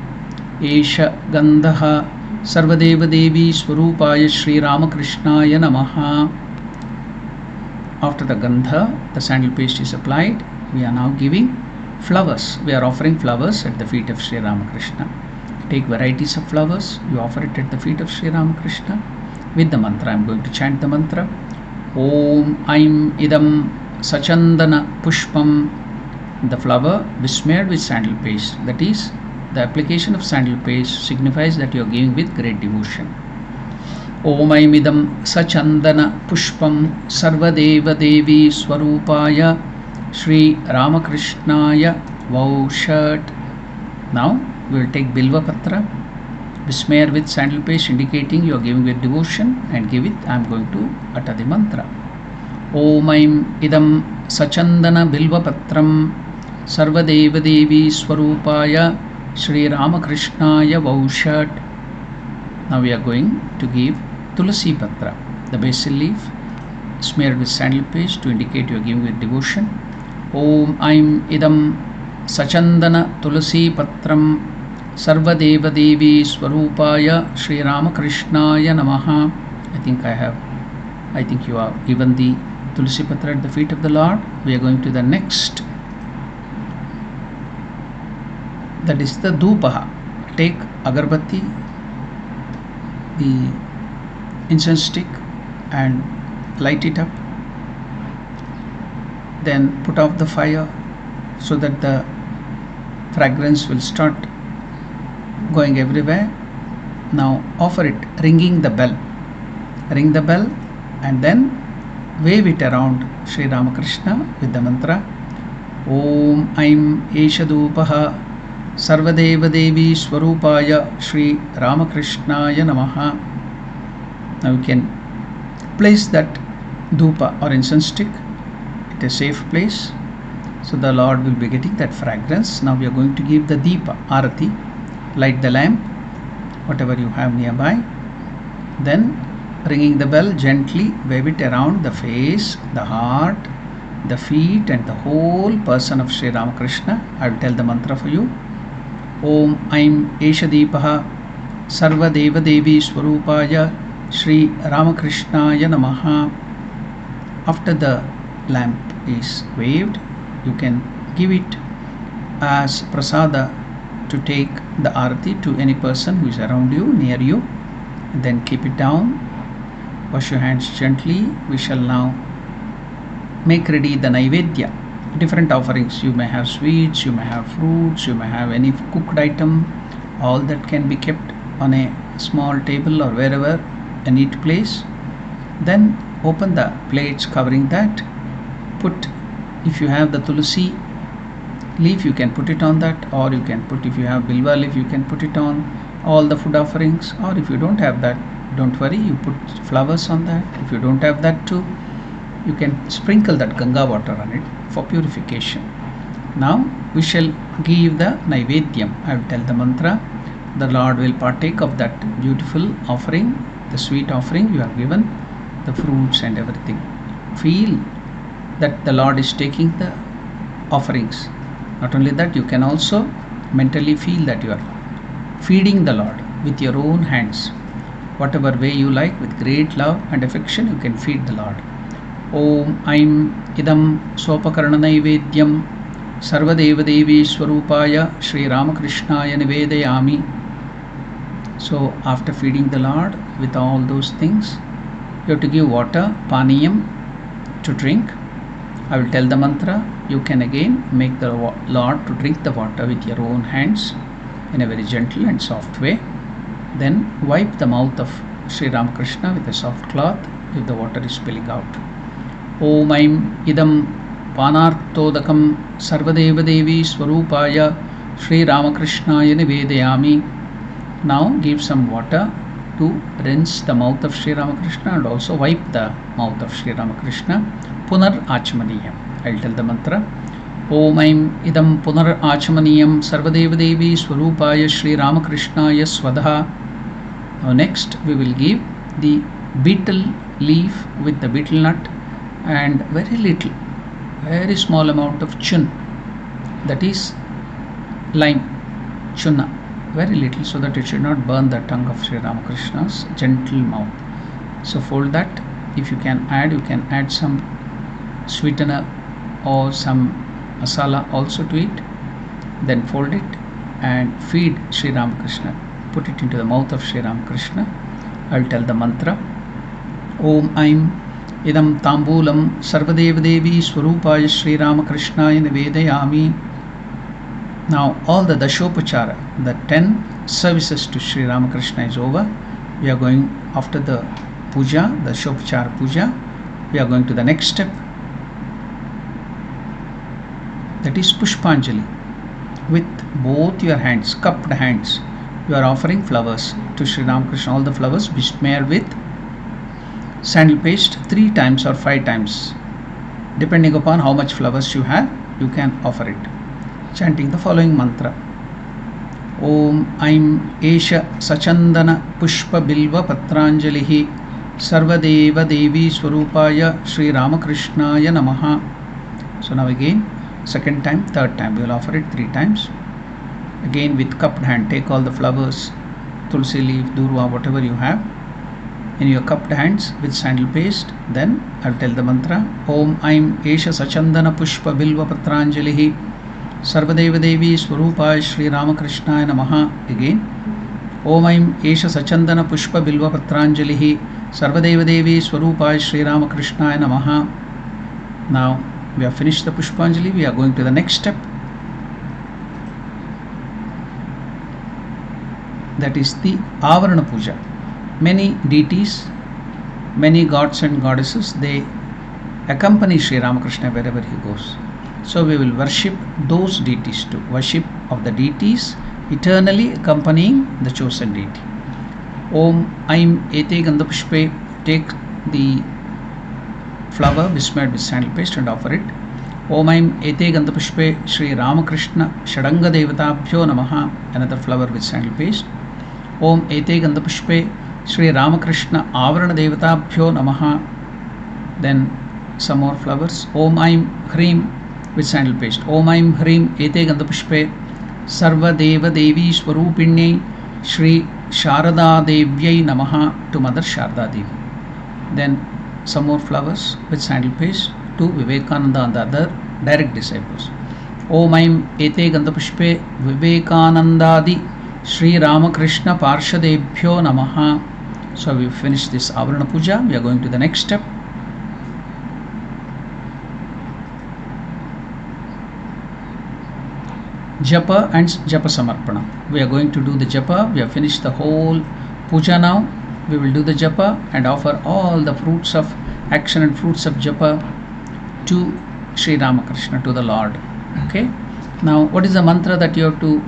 Esha Gandha Sarvadeva Devi Swarupaya Sri Ramakrishnaya Namaha. After the Gandha, the sandal paste is applied. We are now giving flowers. We are offering flowers at the feet of Sri Ramakrishna. Take varieties of flowers, you offer it at the feet of Sri Ramakrishna with the mantra. I am going to chant the mantra. Om Aim Idam Sachandana Pushpam. The flower besmeared with sandal paste. That is, the application of sandal paste signifies that you are giving with great devotion. Om Aim Idam Sachandana Pushpam Sarvadeva Devi Swarupaya Sri Ramakrishnaya Vaushat. Now we will take Bilva Patra, besmear with sandal paste, indicating you are giving with devotion, and give it. I am going to utter the mantra. Om Aim Idam Sachandana Bilva Patram Sarvadeva Devi Swarupaya Sri Ramakrishnaya Vaushat. Now we are going to give Tulasi Patra, the basil leaf, smeared with sandal paste to indicate you are giving with devotion. Om Aim Idam Sachandana Tulasi Patram Sarvadeva Devi Swarupaya Sri Ramakrishnaya Namaha. I think you are given the Tulasi Patra at the feet of the Lord. We are going to the next, that is the Dhupaha. Take Agarbatti, the incense stick, and light it up. Then put off the fire so that the fragrance will start going everywhere. Now offer it, ringing the bell. Ring the bell and then wave it around Sri Ramakrishna with the mantra. Om Aim Eshadupaha Sarvadeva Devi Swarupaya Sri Ramakrishnaya Namaha. Now you can place that dhupa or incense stick at a safe place, so the Lord will be getting that fragrance. Now we are going to give the Deepa, Arati. Light the lamp, whatever you have nearby. Then ringing the bell, gently wave it around the face, the heart, the feet, and the whole person of Sri Ramakrishna. I will tell the mantra for you. Om Aim Eshadeepaha Sarva Deva Devi Swarupaya Sri Ramakrishnaya Namaha. After the lamp is waved, you can give it as prasada to take the arati to any person who is around you, near you. Then keep it down. Wash your hands gently. We shall now make ready the Naivedya, different offerings. You may have sweets, you may have fruits, you may have any cooked item. All that can be kept on a small table or wherever, a neat place. Then open the plates covering that. Put, if you have the tulasi leaf, you can put it on that, or you can put, if you have bilva leaf, you can put it on all the food offerings. Or if you don't have that, don't worry, you put flowers on that. If you don't have that too, you can sprinkle that Ganga water on it for purification. Now we shall give the Naivedyam. I will tell the mantra. The Lord will partake of that beautiful offering, the sweet offering you have given, the fruits and everything. Feel that the Lord is taking the offerings. Not only that, you can also mentally feel that you are feeding the Lord with your own hands. Whatever way you like, with great love and affection, you can feed the Lord. Om Aim Idam Sopakarana Naivedyam Sarvadeva Devi Swarupaya Sri Ramakrishnaya Nivedayami. So after feeding the Lord with all those things, you have to give water, paniyam, to drink. I will tell the mantra. You can again make the Lord to drink the water with your own hands in a very gentle and soft way. Then wipe the mouth of Sri Ramakrishna with a soft cloth if the water is spilling out. Om Aim Idam Panartodakam Sarvadeva Devi Swarupaya Sri Ramakrishnaya Nivedayami. Now give some water to rinse the mouth of Sri Ramakrishna and also wipe the mouth of Sri Ramakrishna. Punar Achmaniyam. I will tell the mantra. Om Aim Idam Punar Achmaniyam Sarvadeva Devi Swarupaya Sri Ramakrishnaya Swadha. Now next we will give the betel leaf with the betel nut and very small amount of chun, that is lime, chunna, very little, so that it should not burn the tongue of Sri Ramakrishna's gentle mouth. So fold that. If you can add some sweetener or some masala also to it. Then fold it and feed Sri Ramakrishna. Put it into the mouth of Sri Ramakrishna. I will tell the mantra. Om Aim Idam Tambulam Sarvadeva Devi Swarupaya Sri Ramakrishnaya Nivedayami. Now all the Dashopachara, the 10 services to Sri Ramakrishna is over. We are going after the puja, the Dashopachara puja. We are going to the next step. That is Pushpanjali. With both your hands, cupped hands, you are offering flowers to Sri Ramakrishna. All the flowers besmeared with sandal paste 3 times or 5 times. Depending upon how much flowers you have, you can offer it. Chanting the following mantra. Om Aim Esha Sachandana Pushpa Bilva Patranjalihi Sarvadeva Devi Swarupaya Sri Ramakrishnaya Namaha. So now again, second time, third time, we will offer it 3 times. Again with cupped hand, take all the flowers, tulsi leaf, durva, whatever you have, in your cupped hands with sandal paste. Then I will tell the mantra. Om Aim Esha Sachandana Pushpa Bilva Patranjalihi Sarvadeva Devi Swarupaya Sri Ramakrishnaya Namaha. Again. Om Aim Esha Sachandana Pushpa Bilva Patranjalihi Sarvadeva Devi Swarupaya Sri Ramakrishnaya Namaha. Now we have finished the Pushpanjali. We are going to the next step. That is the Avarana Puja. Many deities, many gods and goddesses, they accompany Sri Ramakrishna wherever he goes. So we will worship those deities too. Worship of the deities eternally accompanying the chosen deity. Om Aim Ete Gandhapushpe. Take the flower besmeared with sandal paste and offer it. Om Aim Ete Gandhapushpe Sri Ramakrishna Shadanga Devatabhyo Namaha. Another flower with sandal paste. Om Ete Gandhapushpe Sri Ramakrishna Avarana Devatabhyo Namaha. Then some more flowers. Om Aim Hrim with sandal paste. Om Aim Hrim Ete Gandhapushpe Sarva Deva Devi Swarupinne Sri Sharada Devyai Namaha, to Mother Sharda Devi. Then some more flowers with sandal paste to Vivekananda and the other direct disciples. Om Aim Ete Gandhapushpe Vivekanandadi Sri Ramakrishna Parshadebhyo Namaha. So we finish this Avarana Puja. We are going to the next step. Japa and Japa Samarpana. We are going to do the Japa. We have finished the whole Puja now. We will do the Japa and offer all the fruits of action and fruits of Japa to Sri Ramakrishna, to the Lord. Okay. Now what is the mantra that you have to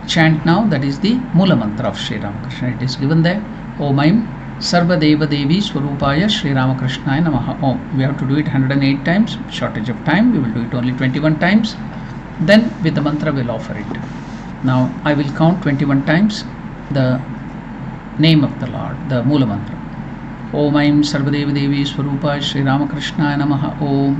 chant now? That is the Mula mantra of Sri Ramakrishna. It is given there. Om Aim Sarva Deva Devi Swarupaya Sri Ramakrishnaya Namaha. Om. We have to do it 108 times. Shortage of time. We will do it only 21 times. Then with the mantra we will offer it. Now I will count 21 times the name of the Lord, the Mula mantra. Om Aim Sarvadeva Devi Swarupaya Sri Ramakrishnaya Namaha. Om.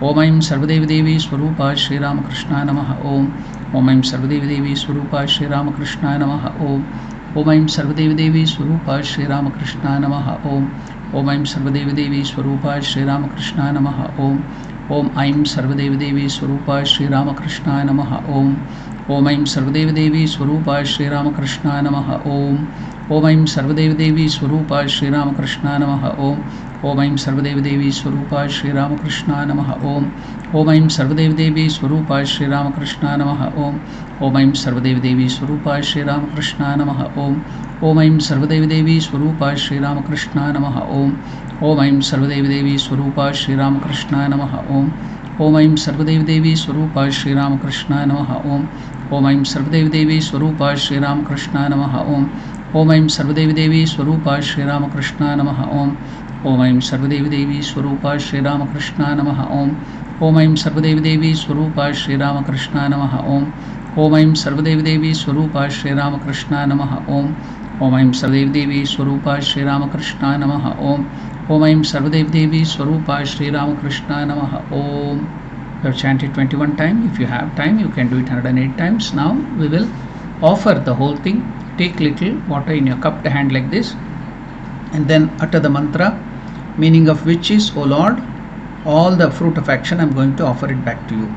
Om Aim Sarvadeva Devi Swarupaya Sri Ramakrishnaya Namaha. Om. Om Aim Sarvadeva Devi Swarupaya Sri Ramakrishnaya Namaha. Om. Om Aim Sarvadevi Devi Swarupa Shri Ramakrishna Namaha Om. Om Aim Sarvadevi Devi Swarupa Shri Ramakrishna Namaha Om. Om Aim Sarvadevi Devi Swarupa Shri Ramakrishna Namaha Om. Om Aim Sarvadevi Devi Swarupa Shri Ramakrishna Namaha Om. Om Aim Sarvadevi Devi Swarupa Shri Ramakrishna Namaha Om. Om Aim Sarvadevi Devi Swarupa Shri Ramakrishna Namaha Om. Om Aim Sarvadevi Devi Swarupa Shri Ramakrishna Namaha Om. Om Aim Sarvadevi Devi Swarupa Shri Ramakrishna Namaha Om. Om Aim Sarvadevi Devi Swarupa Shri Ramakrishna Namaha Om. Om Aim Sarvadevi Devi Swarupa Shri Ramakrishna Namaha Om. Om Aim Sarvadevi Devi Swarupa Shri Ramakrishna Namaha Om. Om Aim Sarvadevi Devi Swarupa Shri Ramakrishna Namaha Om. Om Aim Sarvadevi Devi Swarupa Shri Ramakrishna Namaha Om. Om Aim Sarvadevi Devi Swarupa Shri Ramakrishna Namaha Om. Om Aim Sarvadevi Devi Swarupa Shri Ramakrishna Namaha Om. Om Aim Sarvadevi Devi Swarupa Shri Ramakrishna Namaha Om. Om Aim Sarvadevi Devi Swarupa Shri Ramakrishna Namaha Om. Om Aim Sarvadevi Devi Swarupa Shri Ramakrishna Namaha Om. We have chanted 21 times. If you have time, you can do it 108 times. Now we will offer the whole thing. Take little water in your cupped hand like this, and then utter the mantra, meaning of which is, O Lord, all the fruit of action I am going to offer it back to you.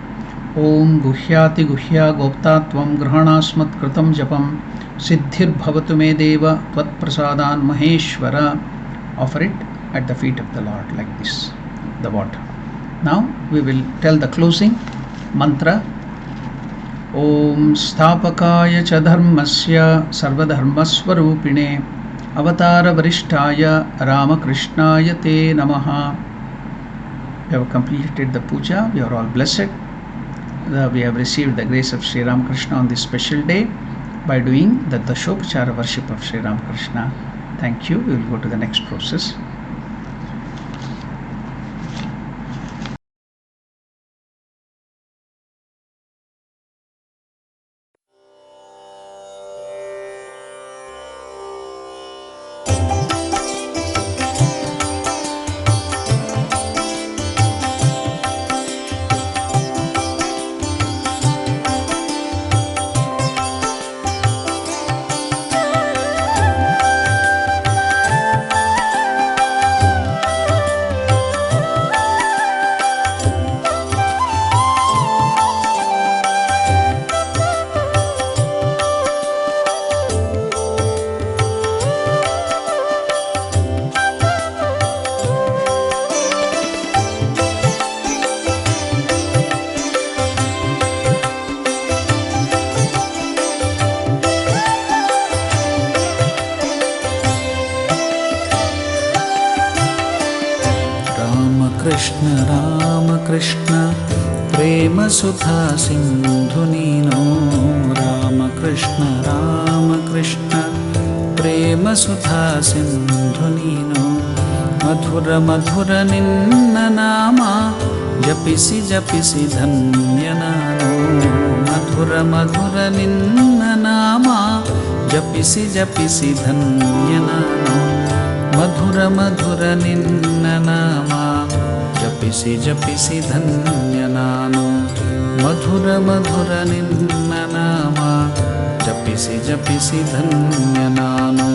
Om Guhyati Guhya Goptatvam Grahanasmat Kritam Japam Siddhir Bhavatu Me Deva Tvat Prasadan Maheshwara. Offer it at the feet of the Lord like this, the water. Now we will tell the closing mantra. Om Sthapakaya Cha Dharmasya Sarvadharmaswarupine Avatara Varishtaya Ramakrishnaya Te Namaha. We have completed the puja. We are all blessed. We have received the grace of Sri Ramakrishna on this special day by doing the Dashopachara worship of Sri Ramakrishna. Thank you. We will go to the next process. Ramakrishna Prema Sudha Sindhu Nino Ramakrishna Ramakrishna Prema Sudha Sindhu Nino Madhura Madhura Ninna Nama Japisi Japisi Dhanyanano Madhura Madhura Ninna Nama Japisi Japisi Dhanyanano Madhura Madhura Ninna Nama Japisi Japisi Dhanyanano Madhura Madhura Ninna Nama Japisi Japisi Dhanyanano.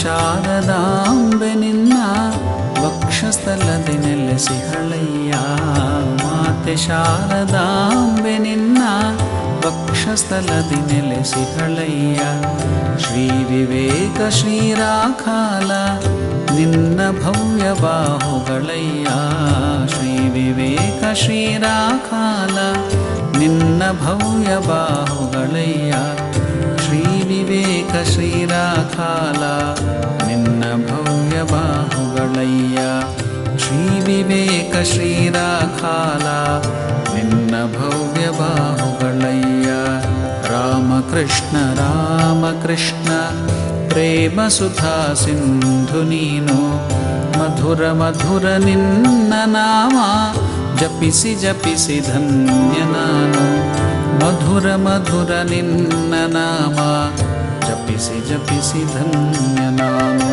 ಶಾರದಾಂಬೆ ನಿನ್ನ ವಕ್ಷಸ್ಥಲದಿ ನೆಲೆಸಿಹಳಯ್ಯ ಮಾತೆ ಶಾರದಾಂಬೆ ನಿನ್ನ ವಕ್ಷಸ್ಥಲದಿ ನೆಲೆಸಿಹಳಯ್ಯ ಶ್ರೀ ವಿವೇಕ ಶ್ರೀರಾಖಾಲ ನಿನ್ನ ಭವ್ಯ ಬಾಹುಗಳಯ್ಯ ಶ್ರೀ ವಿವೇಕ ಶ್ರೀರಾಖಾಲ ನಿನ್ನ ಭವ್ಯ ಬಾಹುಗಳಯ್ಯ ಶ್ರೀ ವಿವೇಕ ಶ್ರೀರಾಖಾಲ ನಿನ್ನ ಭವ್ಯ ಬಾಹುಗಳಯ್ಯ ಶ್ರೀ ವಿವೇಕ ಶ್ರೀರಾಖಾಲ ನಿನ್ನ ಭವ್ಯ ಬಾಹುಗಳಯ್ಯ ರಾಮಕೃಷ್ಣ ರಾಮಕೃಷ್ಣ ಪ್ರೇಮ ಸುಧಾ ಸಿಂಧು ನೀನು ಮಧುರ ಮಧುರ ನಿನ್ನ ನಾಮ ಜಪಿಸಿ ಜಪಿಸಿ ಧನ್ಯ ನಾನು ಮಧುರ ಮಧುರ ನಿನ್ನ ನಾಮ ಜಪಿಸಿ ಜಪಿಸಿ ಧನ್ಯ ನಾನು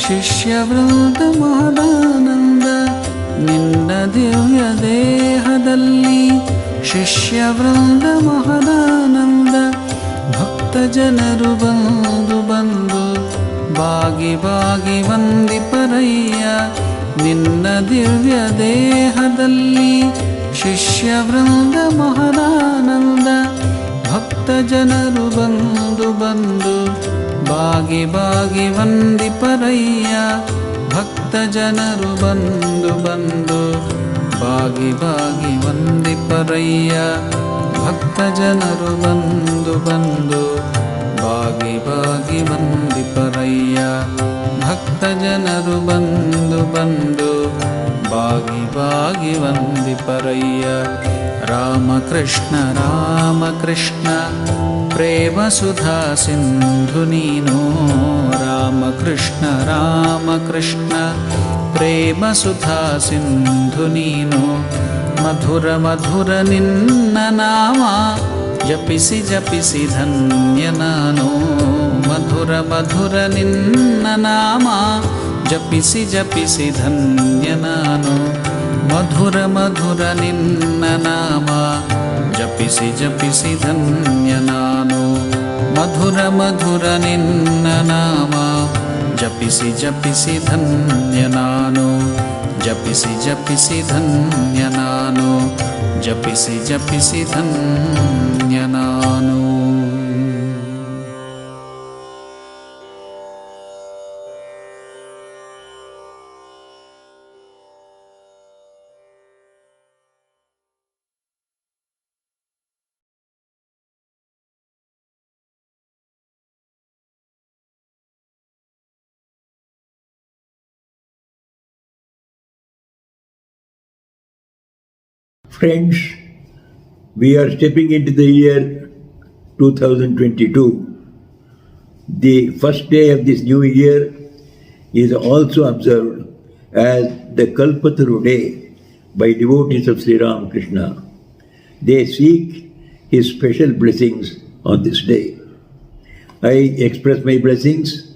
ಶಿಷ್ಯವೃಂದ ಮಹದಾನಂದ ನಿನ್ನ ದಿವ್ಯ ದೇಹದಲ್ಲಿ ಶಿಷ್ಯವೃಂದ ಮಹದಾನಂದ ಭಕ್ತ ಜನರು ಬಂದು ಬಂದು ಬಾಗಿ ಬಾಗಿ ವಂದಿಪರಯ್ಯ ನಿನ್ನ ದಿವ್ಯ ದೇಹದಲ್ಲಿ ಶಿಷ್ಯವೃಂದ ಮಹದಾನಂದ ಭಕ್ತ ಜನರು ಬಂದು ಬಂದು ಬಾಗಿ ಬಾಗಿ ವಂದಿಪರಯ್ಯ ಭಕ್ತ ಜನರು ಬಂದು ಬಂದು ಬಾಗಿ ಬಾಗಿ ವಂದಿಪರಯ್ಯ ಭಕ್ತ ಜನರು ಬಂದು ಬಂದು ಬಾಗಿ ಬಾಗಿ ವಂದಿಪರಯ್ಯ ಭಕ್ತ ಜನರು ಬಂದು ಬಂದು ಬಾಗಿ ಬಾಗಿ ವಂದಿಪರಯ್ಯ ರಾಮಕೃಷ್ಣ ರಾಮಕೃಷ್ಣ ಪ್ರೇಮ ಸುಧಾ ಸಿಂಧು ನೀನು ರಾಮಕೃಷ್ಣ ರಾಮಕೃಷ್ಣ ಪ್ರೇಮ ಸುಧಾ ಸಿಂಧು ನೀನು ಮಧುರ ಮಧುರ ನಿನ್ನ ನಾಮ ಜಪಿಸಿ ಜಪಿಸಿ ಧನ್ಯ ನಾನು ಮಧುರ ಮಧುರ ನಿನ್ನ ನಾಮ ಜಪಿಸಿ ಜಪಿಸಿ ಧನ್ಯ ನಾನು ಮಧುರ ಮಧುರ ನಿನ್ನ ನಾಮ ಜಪಿಸಿ ಜಪಿಸಿ ಧನ್ಯ ನಾನು ಮಧುರ ಮಧುರ ನಿನ್ನ ನಾಮ ಜಪಿಸಿ ಜಪಿಸಿ ಧನ್ಯ ನಾನು ಜಪಿಸಿ ಜಪಿಸಿ ಧನ್ಯ ನಾನು ಜಪಿಸಿ ಜಪಿಸಿ ಧನ್ಯ ನಾನು Friends, we are stepping into the year 2022. The first day of this new year is also observed as the Kalpataru day by devotees of Sri Ramakrishna. They seek his special blessings on this day. I express my blessings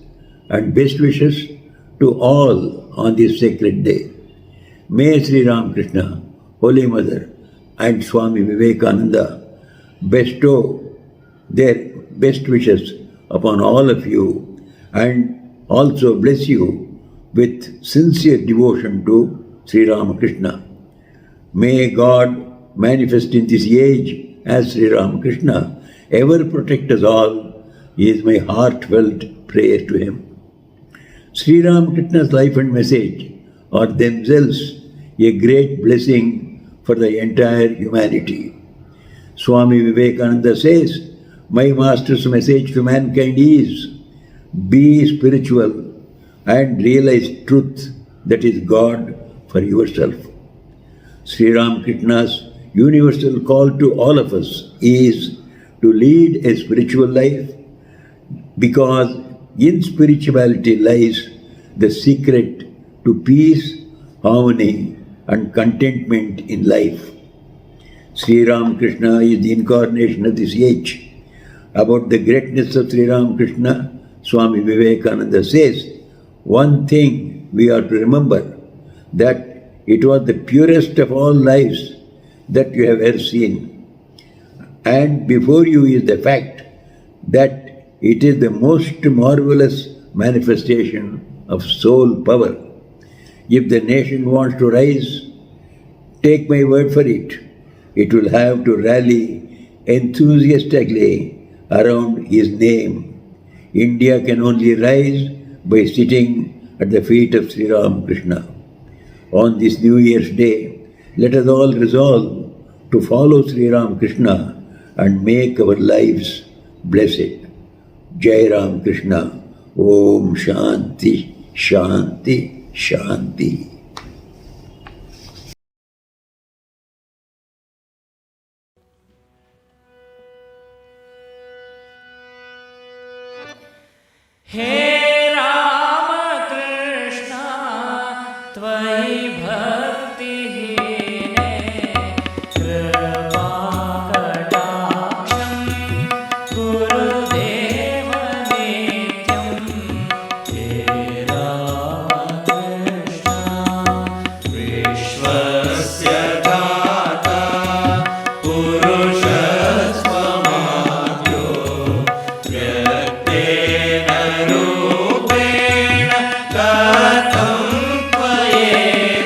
and best wishes to all on this sacred day. May Sri Ramakrishna, Holy Mother, and Swami Vivekananda bestow their best wishes upon all of you and also bless you with sincere devotion to Sri Ramakrishna. May God manifest in this age as Sri Ramakrishna ever protect us all is my heartfelt prayer to him. Sri Ramakrishna's life and message are themselves a great blessing for the entire humanity. Swami Vivekananda says, my master's message to mankind is, be spiritual and realize truth that is God for yourself. Sri Ramakrishna's universal call to all of us is to lead a spiritual life because in spirituality lies the secret to peace, harmony, and contentment in life. Sri Ramakrishna is the incarnation of this age. About the greatness of Sri Ramakrishna, Swami Vivekananda says, one thing we are to remember, that it was the purest of all lives that you have ever seen. And before you is the fact that it is the most marvelous manifestation of soul power. If the nation wants to rise, take my word for it, it will have to rally enthusiastically around his name. India can only rise by sitting at the feet of Sri Ramakrishna. On this New Year's Day, let us all resolve to follow Sri Ramakrishna and make our lives blessed. Jai Ramakrishna. Om Shanti, Shanti, Shanti. हे रामकृष्ण त्वयि भक्तिहीने कृपाकटाक्षं गुरुदेव नित्यं। हे रामकृष्ण विश्वस्य धाता पुरुषस्त्वमाद्यो व्यक्तेन रूपेण कथं त्वयेति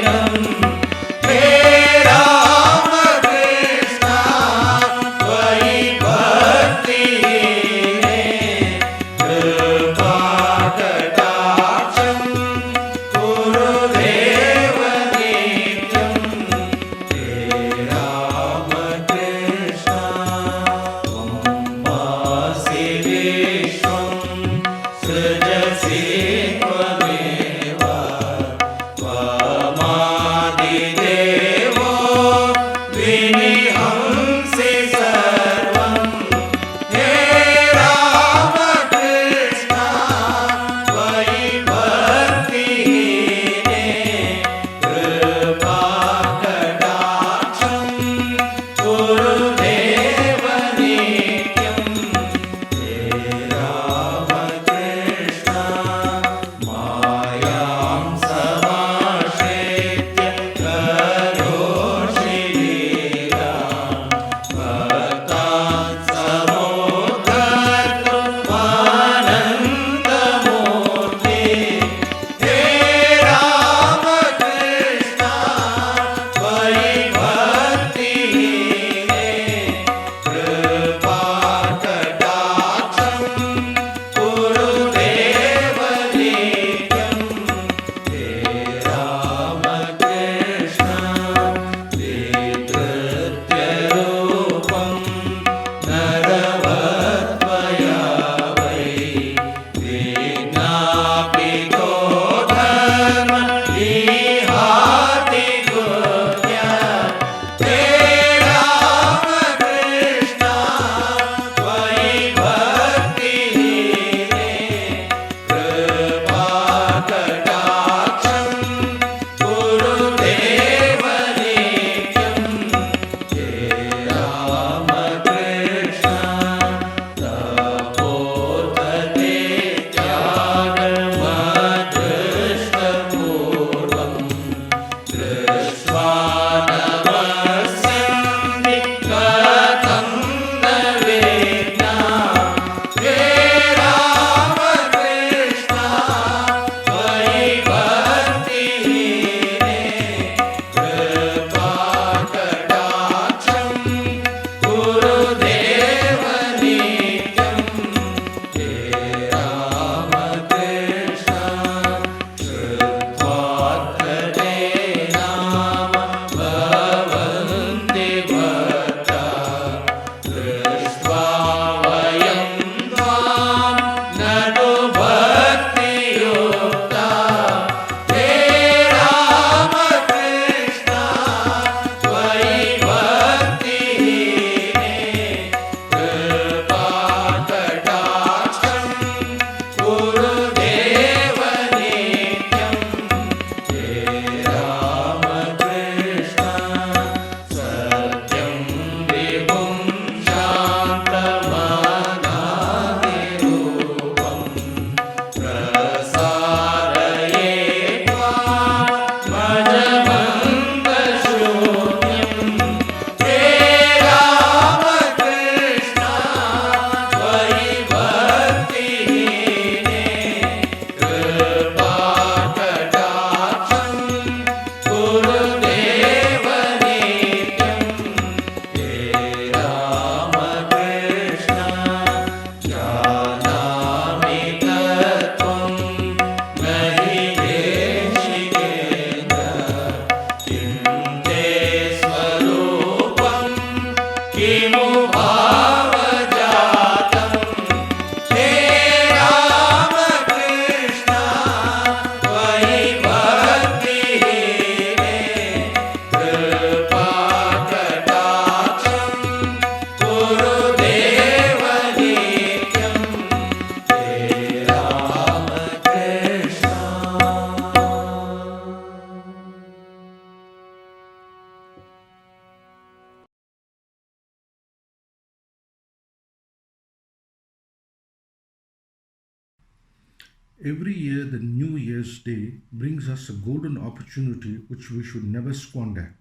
Every year, the New Year's Day brings us a golden opportunity which we should never squander.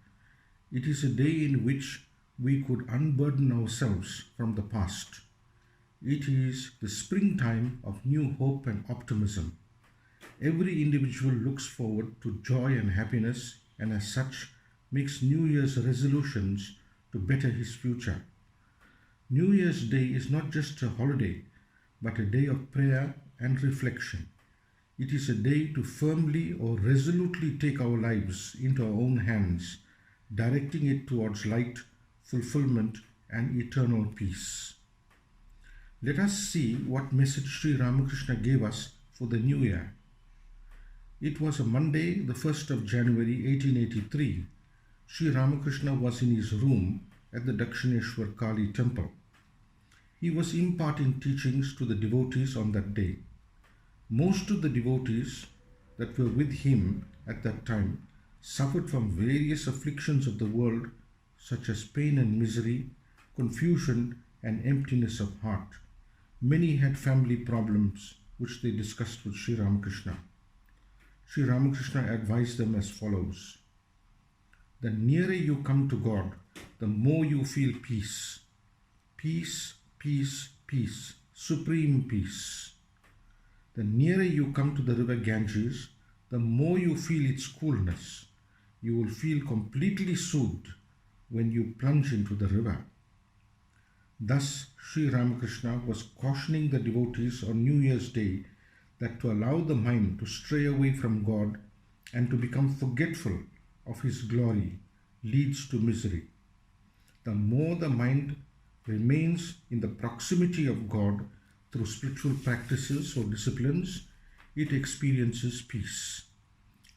It is a day in which we could unburden ourselves from the past. It is the springtime of new hope and optimism. Every individual looks forward to joy and happiness, and as such makes New Year's resolutions to better his future. New Year's Day is not just a holiday, but a day of prayer and reflection. It is a day to firmly or resolutely take our lives into our own hands, directing it towards light, fulfillment, and eternal peace. Let us see what message Sri Ramakrishna gave us for the new year. It was a Monday, the 1st of January 1883. Sri Ramakrishna was in his room at the Dakshineshwar Kali temple. He was imparting teachings to the devotees on that day. Most of the devotees that were with him at that time suffered from various afflictions of the world, such as pain and misery, confusion and emptiness of heart. Many had family problems, which they discussed with Sri Ramakrishna. Sri Ramakrishna advised them as follows: the nearer you come to God, the more you feel peace. Peace, peace, peace, supreme peace. The nearer you come to the river Ganges, the more you feel its coolness. You will feel completely soothed when you plunge into the river. Thus, Sri Ramakrishna was cautioning the devotees on New Year's Day that to allow the mind to stray away from God and to become forgetful of His glory leads to misery. The more the mind remains in the proximity of God through spiritual practices or disciplines, it experiences peace.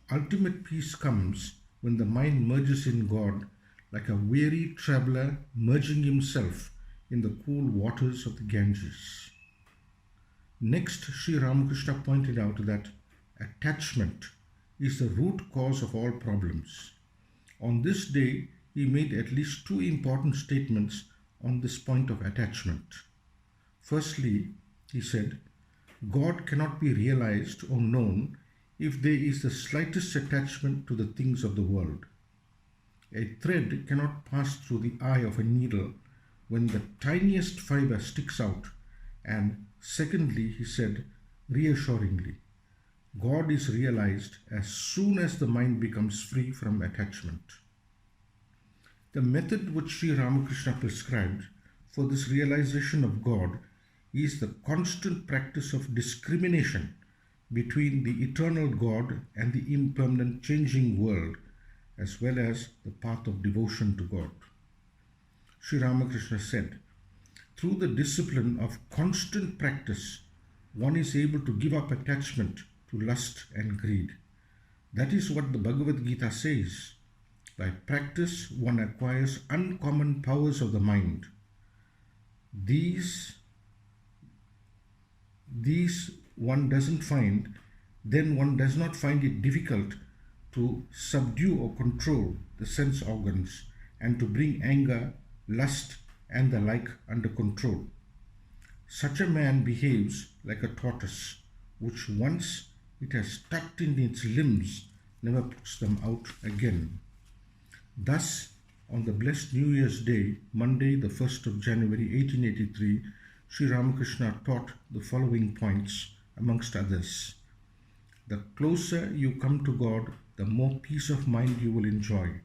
Ultimate peace comes when the mind merges in God like a weary traveler merging himself in the cool waters of the Ganges. Next, Sri Ramakrishna pointed out that attachment is the root cause of all problems. On this day, he made at least two important statements on this point of attachment. Firstly, he said, God cannot be realized or known if there is the slightest attachment to the things of the world. A thread cannot pass through the eye of a needle when the tiniest fiber sticks out. And secondly, he said reassuringly, God is realized as soon as the mind becomes free from attachment. The method which Sri Ramakrishna prescribed for this realization of God is the constant practice of discrimination between the eternal God and the impermanent changing world, as well as the path of devotion to God. Sri Ramakrishna said, through the discipline of constant practice, one is able to give up attachment to lust and greed. That is what the Bhagavad Gita says. By practice, one acquires uncommon powers of the mind. These one doesn't find, then one does not find it difficult to subdue or control the sense organs and to bring anger, lust, and the like under control. Such a man behaves like a tortoise, which once it has tucked in its limbs, never puts them out again. Thus, on the blessed New Year's Day, Monday, the 1st of January 1883, Sri Ramakrishna taught the following points, amongst others. The closer you come to God, the more peace of mind you will enjoy.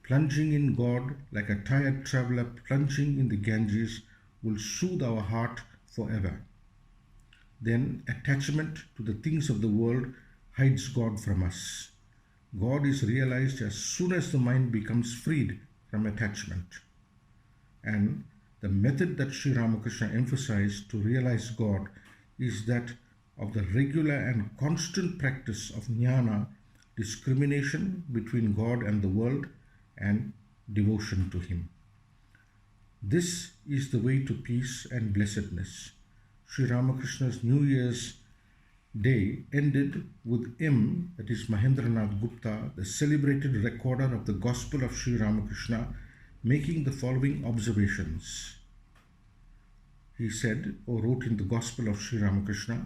Plunging in God like a tired traveler plunging in the Ganges will soothe our heart forever. Then attachment to the things of the world hides God from us. God is realized as soon as the mind becomes freed from attachment. And the method that Sri Ramakrishna emphasized to realize God is that of the regular and constant practice of jnana, discrimination between God and the world, and devotion to Him. This is the way to peace and blessedness. Sri Ramakrishna's New Year's Day ended with M, that is Mahendranath Gupta, the celebrated recorder of the Gospel of Sri Ramakrishna, making the following observations. He said, or wrote in the Gospel of Sri Ramakrishna,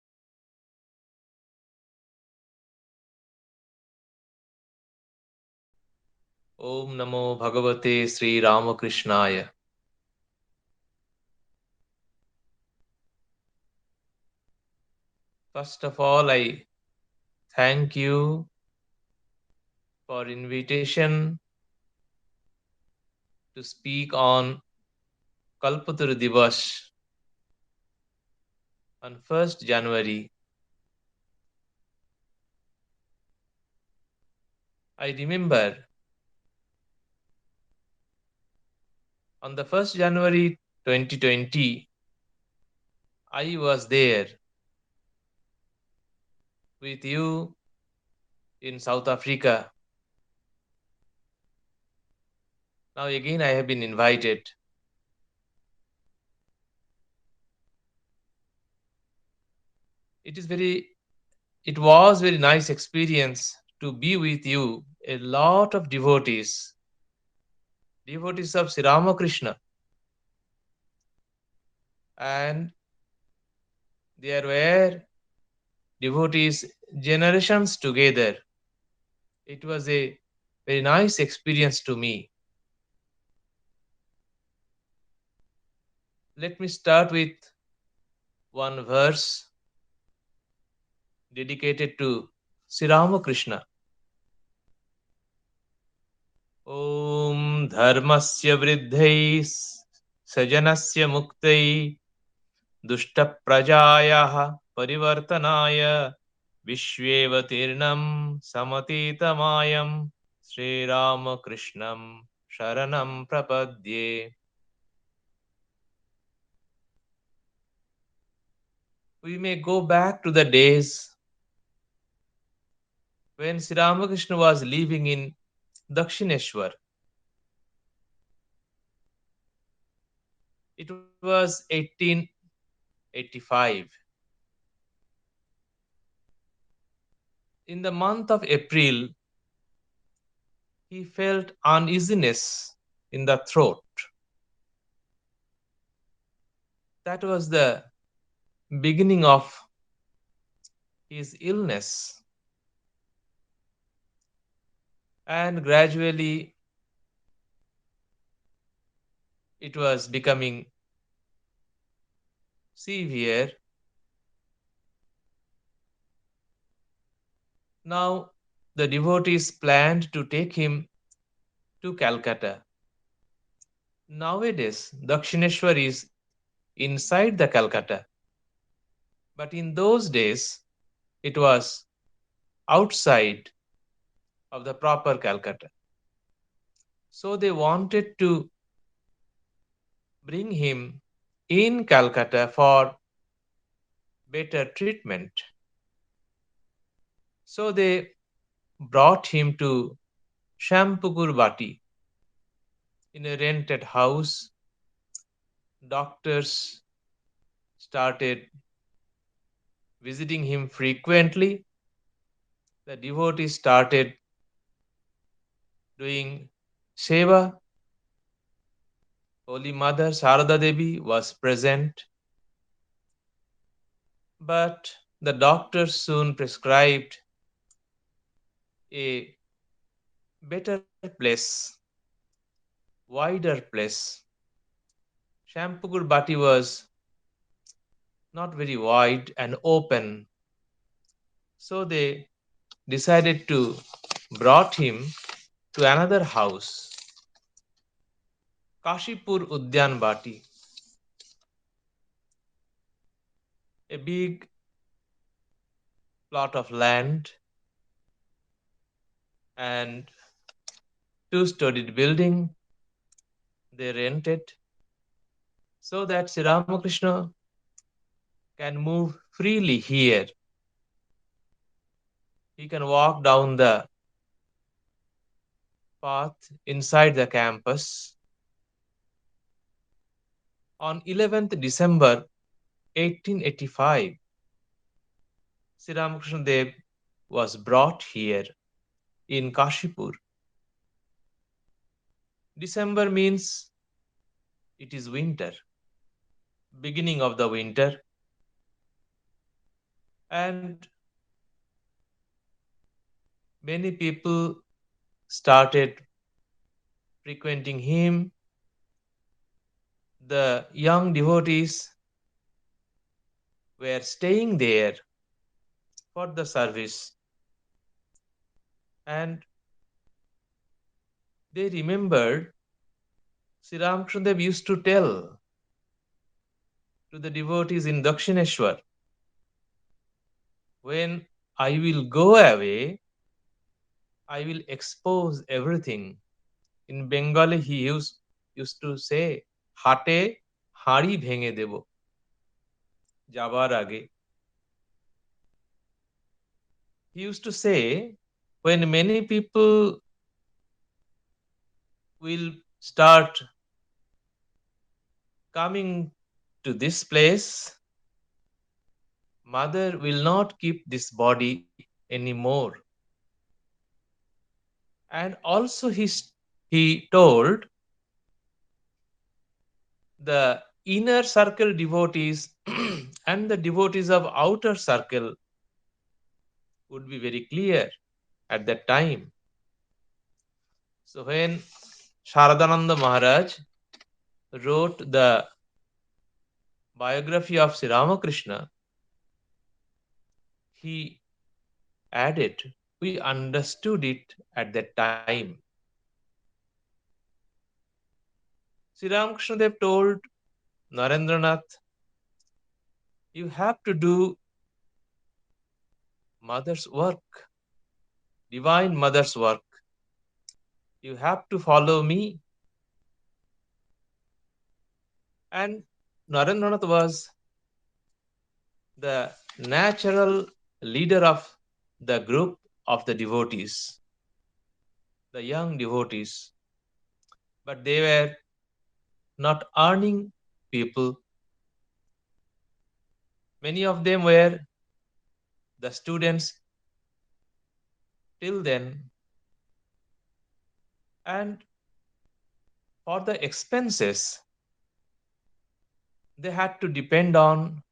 Om Namo Bhagavate Sri Ramakrishnaya. First of all, I thank you for invitation to speak on Kalpataru Divas on 1st January. I remember on the 1st January 2020, I was there with you in South Africa. Now again I have been invited. It was very nice experience to be with you, a lot of devotees of Sri Ramakrishna, and there were devotees generations together. It was a very nice experience to me. Let me start with one verse dedicated to Sri Ramakrishna. Om Dharmasya Vriddhai Sajanasya Muktai Dushta Prajaya Parivartanaya Vishwevatirnam Samatitamayam Sri Ramakrishnam Sharanam Prapadye. We may go back to the days when Sri Ramakrishna was living in Dakshineshwar. It was 1885. In the month of April, he felt uneasiness in the throat. That was the beginning of his illness. And gradually, it was becoming severe. Now, the devotees planned to take him to Calcutta. Nowadays, Dakshineshwar is inside the Calcutta. But in those days, it was outside of the proper Calcutta. So they wanted to bring him in Calcutta for better treatment. So they brought him to Shampukur Bati in a rented house. Doctors started visiting him frequently. The devotees started doing seva. Holy Mother Sarada Devi was present. But the doctors soon prescribed a better place, wider place. Shampukur Bati was not very wide and open. So they decided to brought him to another house, Kashipur Udyan Bati, a big plot of land and two-storied building they rented so that Sri Ramakrishna can move freely here. He can walk down the path inside the campus. On 11th December 1885, Sri Ramakrishna Dev was brought here in Kashipur. December means it is winter, beginning of the winter, and many people started frequenting him. The young devotees were staying there for the service, and they remembered Sri Ramakrishna Dev used to tell to the devotees in Dakshineshwar, when I will go away, I will expose everything. In Bengali, he used to say, Hate hari bhenge debo, jabar age. He used to say, when many people will start coming to this place, Mother will not keep this body anymore. And also he told the inner circle devotees and the devotees of outer circle would be very clear at that time. So when Sharadananda Maharaj wrote the biography of Sri Ramakrishna, he added, we understood it at that time. Sri Ramakrishna Dev told Narendranath, you have to do mother's work, divine mother's work. You have to follow me. And Narendranath was the natural leader of the group of the devotees, the young devotees. But they were not earning people. Many of them were the students till then. And for the expenses, they had to depend on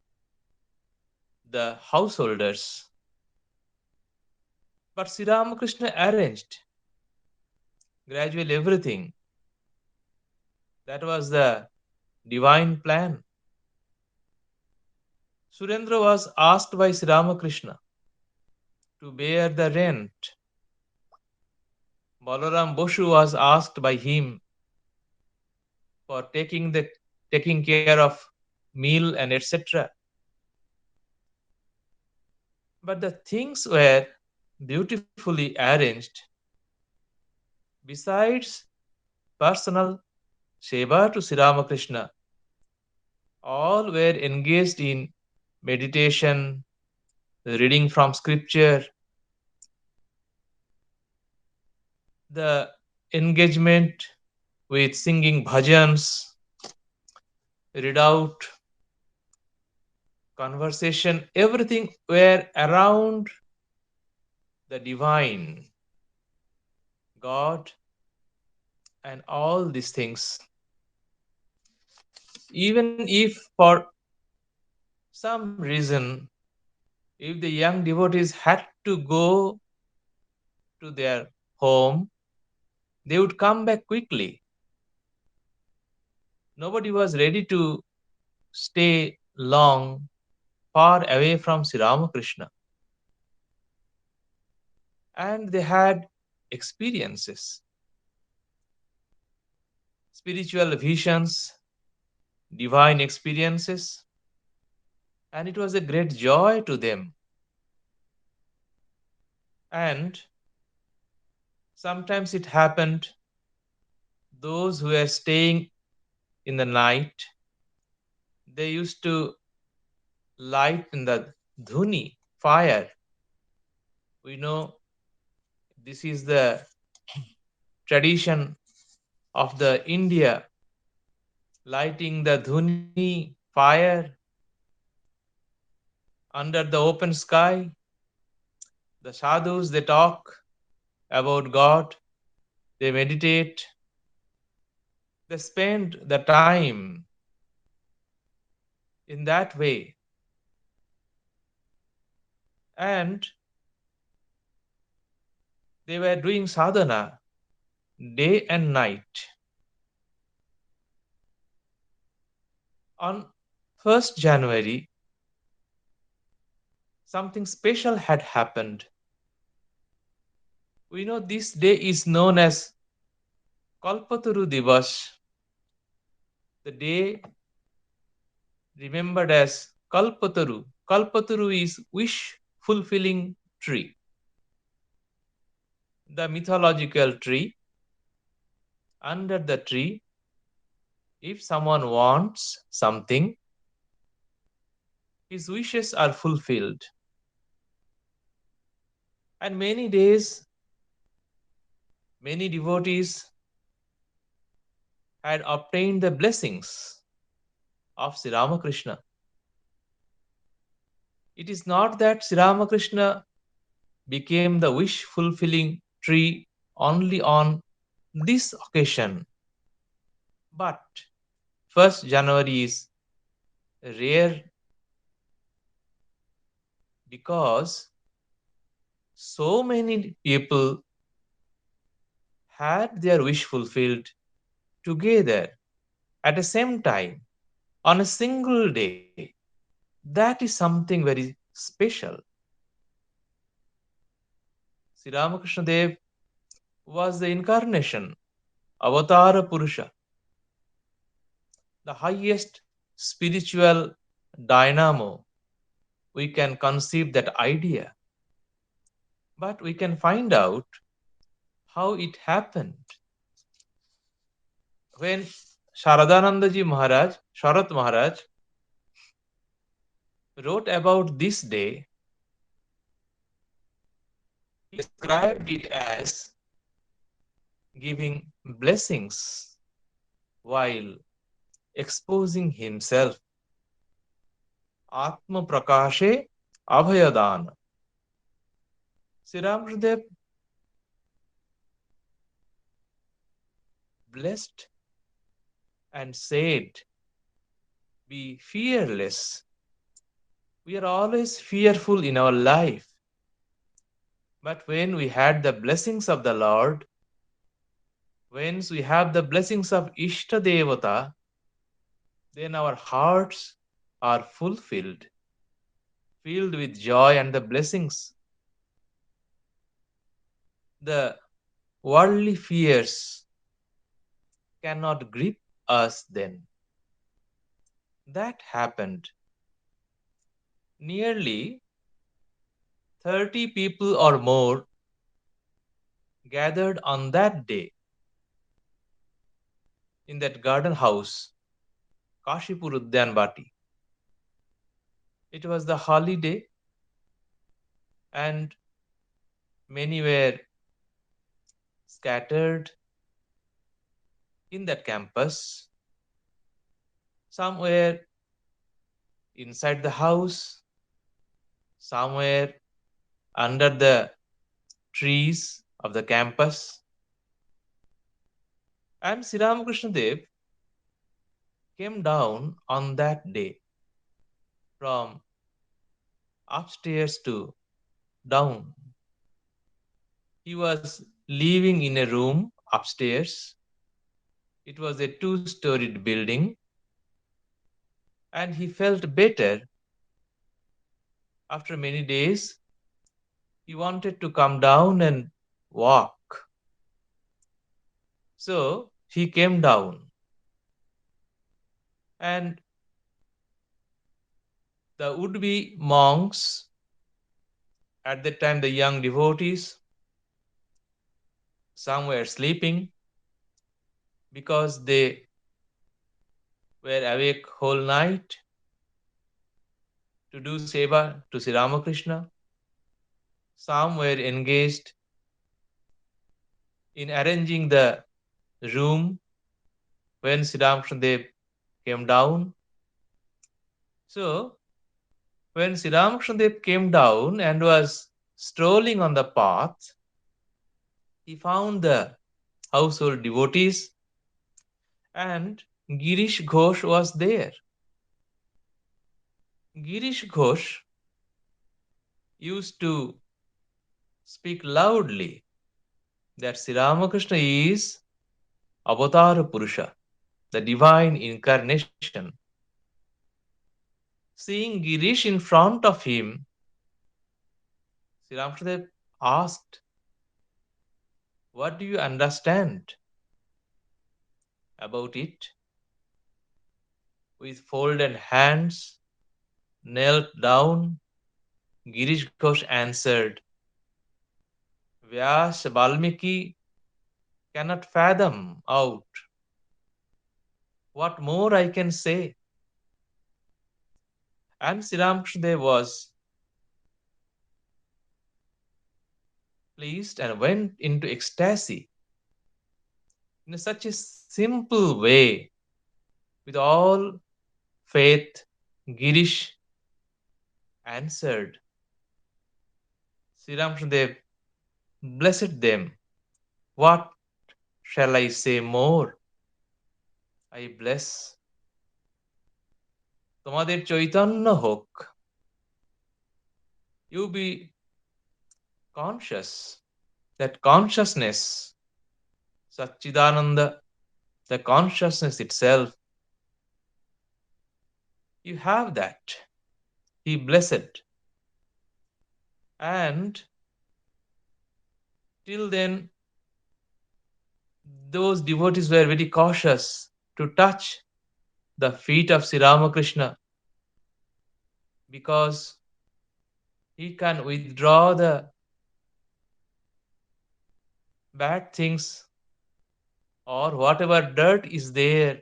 the householders. But Sri Ramakrishna arranged gradually everything. That was the divine plan. Surendra was asked by Sri Ramakrishna to bear the rent. Balaram Boshu was asked by him for taking care of meal and etc. But the things were beautifully arranged. Besides personal seva to Sri Ramakrishna, all were engaged in meditation, reading from scripture, the engagement with singing bhajans, read out, conversation, everything were around the divine, God, and all these things. Even if for some reason, if the young devotees had to go to their home, they would come back quickly. Nobody was ready to stay long, far away from Sri Ramakrishna. And they had experiences, spiritual visions, divine experiences, and it was a great joy to them. And sometimes it happened, those who were staying in the night, they used to light in the dhuni, fire. We know this is the tradition of the India, lighting the dhuni, fire under the open sky. The sadhus, they talk about God, they meditate, they spend the time in that way. And they were doing sadhana. day and night. On 1st January, something special had happened. We know this day is known as Kalpataru Divas, the day remembered as Kalpataru. Kalpataru is wish fulfilling tree, the mythological tree. Under the tree, if someone wants something, his wishes are fulfilled. And many days, many devotees had obtained the blessings of Sri Ramakrishna. It is not that Sri Ramakrishna became the wish fulfilling tree only on this occasion, but 1st January is rare because so many people had their wish fulfilled together at the same time on a single day. That is something very special. Sri Ramakrishna Dev was the incarnation, Avatara Purusha, the highest spiritual dynamo. We can conceive that idea, but we can find out how it happened. When Sharadanandaji Maharaj, Sharat Maharaj, wrote about this day, he described it as giving blessings while exposing himself. Atma Prakashe Abhayadana. Sri Ramakrishna Dev blessed and said, be fearless. We are always fearful in our life. But when we had the blessings of the Lord, when we have the blessings of Ishta Devata, then our hearts are fulfilled, filled with joy and the blessings. The worldly fears cannot grip us then. That happened. Nearly 30 people or more gathered on that day in that garden house, Kashipur Udyan Bati. It was the holiday, and many were scattered in that campus. Some were inside the house, some were under the trees of the campus. And Sri Ramakrishna Dev came down on that day from upstairs to down. He was living in a room upstairs. It was a two-storied building, and he felt better. After many days, he wanted to come down and walk. So he came down, and the would-be monks, at that time the young devotees, some were sleeping because they were awake whole night to do seva to Sri Ramakrishna. Some were engaged in arranging the room when Sri Ramakrishna Dev came down. So, when Sri Ramakrishna Dev came down and was strolling on the path, he found the household devotees, and Girish Ghosh was there. Girish Ghosh used to speak loudly that Sri Ramakrishna is Avatar Purusha, the divine incarnation. Seeing Girish in front of him, Sri Ramakrishna asked, "What do you understand about it?" With folded hands, knelt down, Girish Ghosh answered, "Vyas Valmiki cannot fathom out. What more I can say?" And Sri Ramakrishna was pleased and went into ecstasy in such a simple way. With all faith, Girish answered. Sri Ramakrishna blessed them. What shall I say more? I bless. তোমাদের চৈতন্য হোক. You be conscious. That consciousness, Satchidananda, the consciousness itself, you have that. He blessed. And till then, those devotees were very cautious to touch the feet of Sri Ramakrishna, because he can withdraw the bad things or whatever dirt is there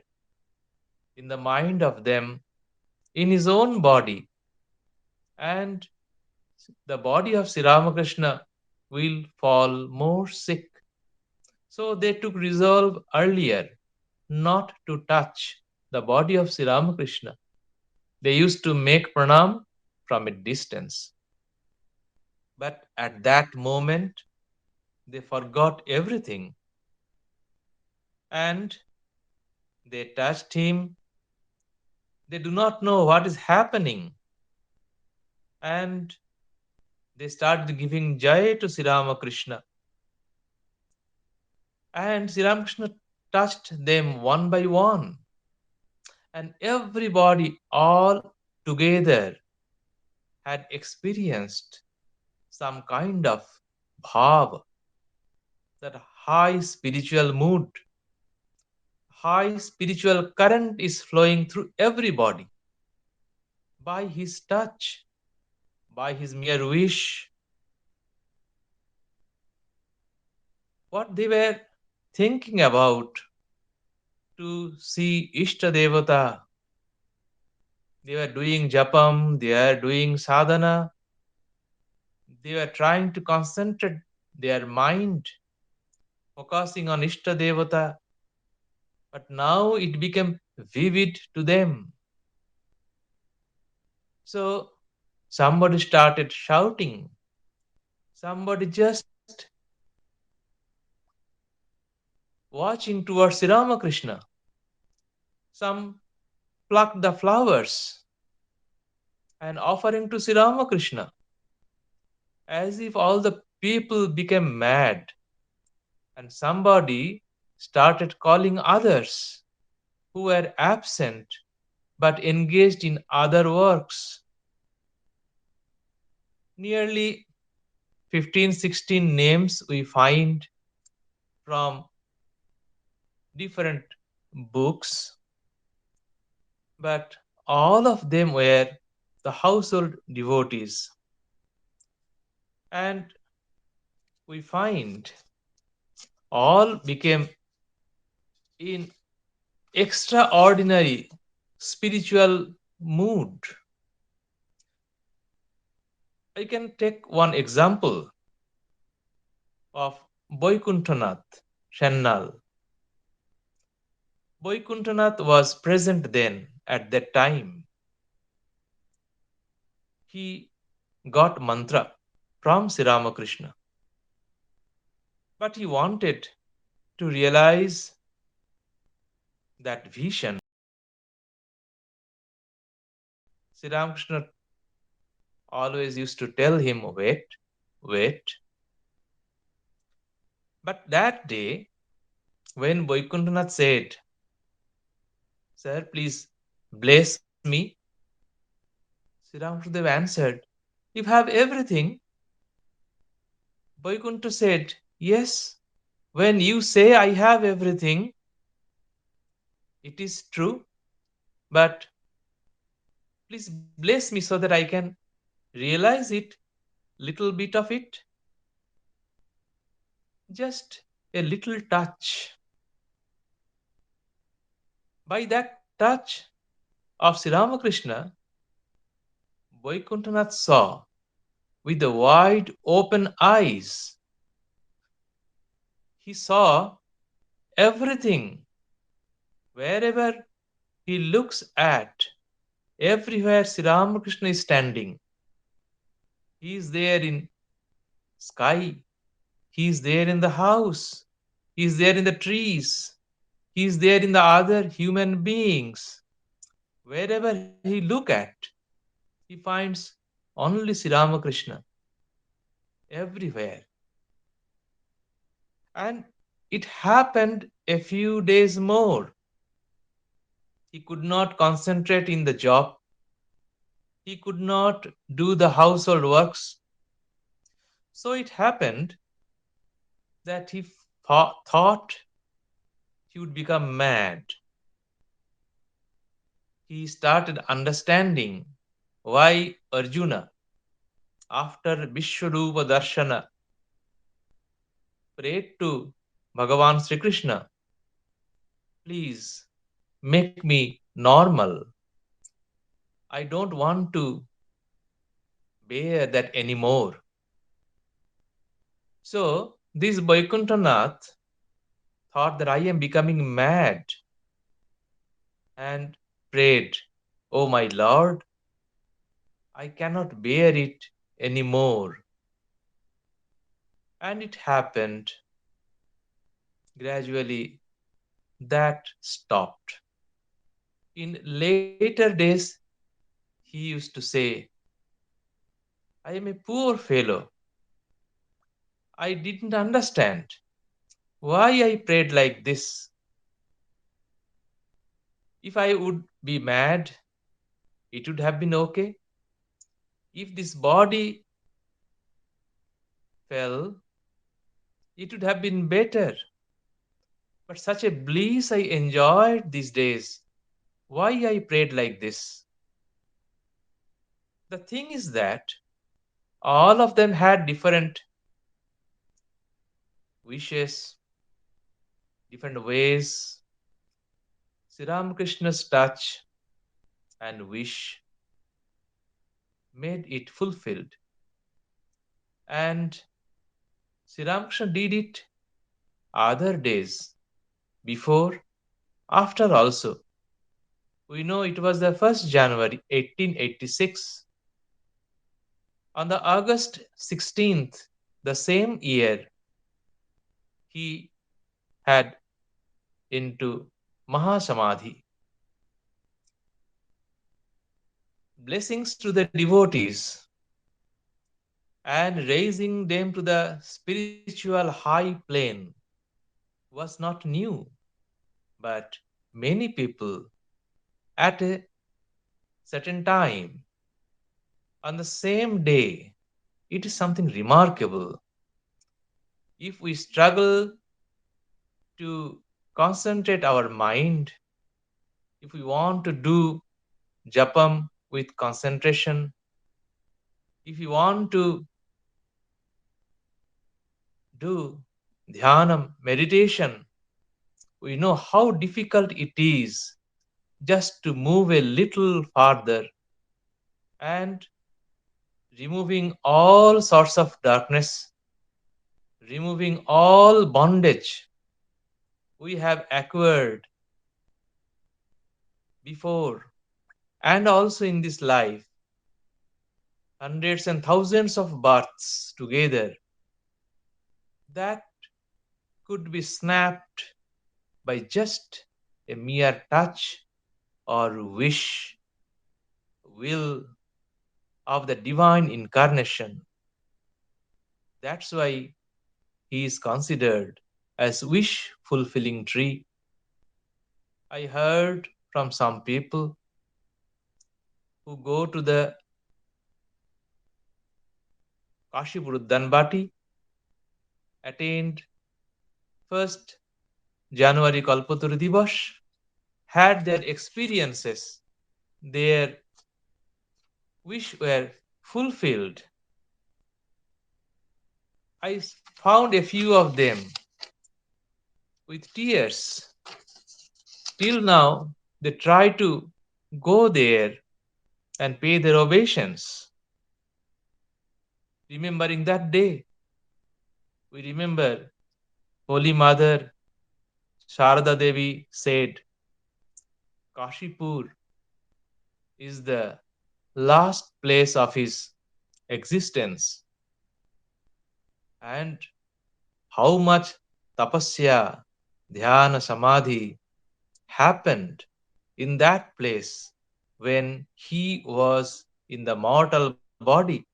in the mind of them in his own body, and the body of Sri Ramakrishna will fall more sick. So they took resolve earlier not to touch the body of Sri Ramakrishna. They used to make pranam from a distance. But at that moment, they forgot everything. And they touched him. They do not know what is happening. And they started giving Jaya to Sri Ramakrishna. And Sri Ramakrishna touched them one by one. And everybody all together had experienced some kind of bhav, that high spiritual mood, high spiritual current is flowing through everybody by his touch, by his mere wish. What they were thinking about to see Ishta Devata, they were doing japam, they are doing sadhana, they were trying to concentrate their mind, focusing on Ishta Devata, but now it became vivid to them. So somebody started shouting, somebody just watching towards Sri Ramakrishna, some plucked the flowers and offering to Sri Ramakrishna, as if all the people became mad, and somebody started calling others who were absent but engaged in other works. Nearly 15-16 names we find from different books, but all of them were the household devotees. And we find all became in extraordinary spiritual mood. I can take one example of Boykuntanath Shannal. Boykuntanath was present then at that time. He got mantra from Sri Ramakrishna, but he wanted to realize that vision. Sri Ramakrishna always used to tell him, wait, wait. But that day, when Vaikuntanath said, "Sir, please bless me," Sri Ramakrishna answered, "You have everything." Vaikuntha said, "Yes, when you say I have everything, it is true, but please bless me so that I can realize it, little bit of it, just a little touch." By that touch of Sri Ramakrishna, Vaikuntanath saw with the wide open eyes. He saw everything. Wherever he looks at, everywhere Sri Ramakrishna is standing. He is there in sky. He is there in the house. He is there in the trees. He is there in the other human beings. Wherever he look at, he finds only Sri Ramakrishna everywhere. And it happened a few days more. He could not concentrate in the job. He could not do the household works. So it happened that he thought he would become mad. He started understanding why Arjuna, after Vishwarupa Darshana, prayed to Bhagavan Sri Krishna, "Please make me normal. I don't want to bear that anymore." So this Vaikuntanath thought that I am becoming mad and prayed, "Oh my Lord, I cannot bear it anymore." And it happened gradually that stopped. In later days, he used to say, "I am a poor fellow. I didn't understand why I prayed like this. If I would be mad, it would have been okay. If this body fell, it would have been better. But such a bliss I enjoyed these days. Why I prayed like this?" The thing is that all of them had different wishes, different ways. Sri Ramakrishna's touch and wish made it fulfilled. And Sri Ramakrishna did it other days, before, after also. We know it was the 1st January 1886. On the August 16th, the same year, he had into Mahasamadhi. Blessings to the devotees and raising them to the spiritual high plane was not new, but many people at a certain time on the same day, it is something remarkable. If we struggle to concentrate our mind, if we want to do japam with concentration, if you want to do dhyanam, meditation, we know how difficult it is just to move a little farther and removing all sorts of darkness, removing all bondage we have acquired before and also in this life, hundreds and thousands of births together, that could be snapped by just a mere touch or wish, will of the divine incarnation. That's why he is considered as wish fulfilling tree. I heard from some people who go to the Kashipuruddanbati, attained 1st January Kalpataru Divash, had their experiences, their wish were fulfilled. I found a few of them with tears. Till now, they try to go there and pay their obeisance. Remembering that day, we remember Holy Mother Sharada Devi said, Kashipur is the last place of his existence. And how much tapasya, dhyana, samadhi happened in that place when he was in the mortal body.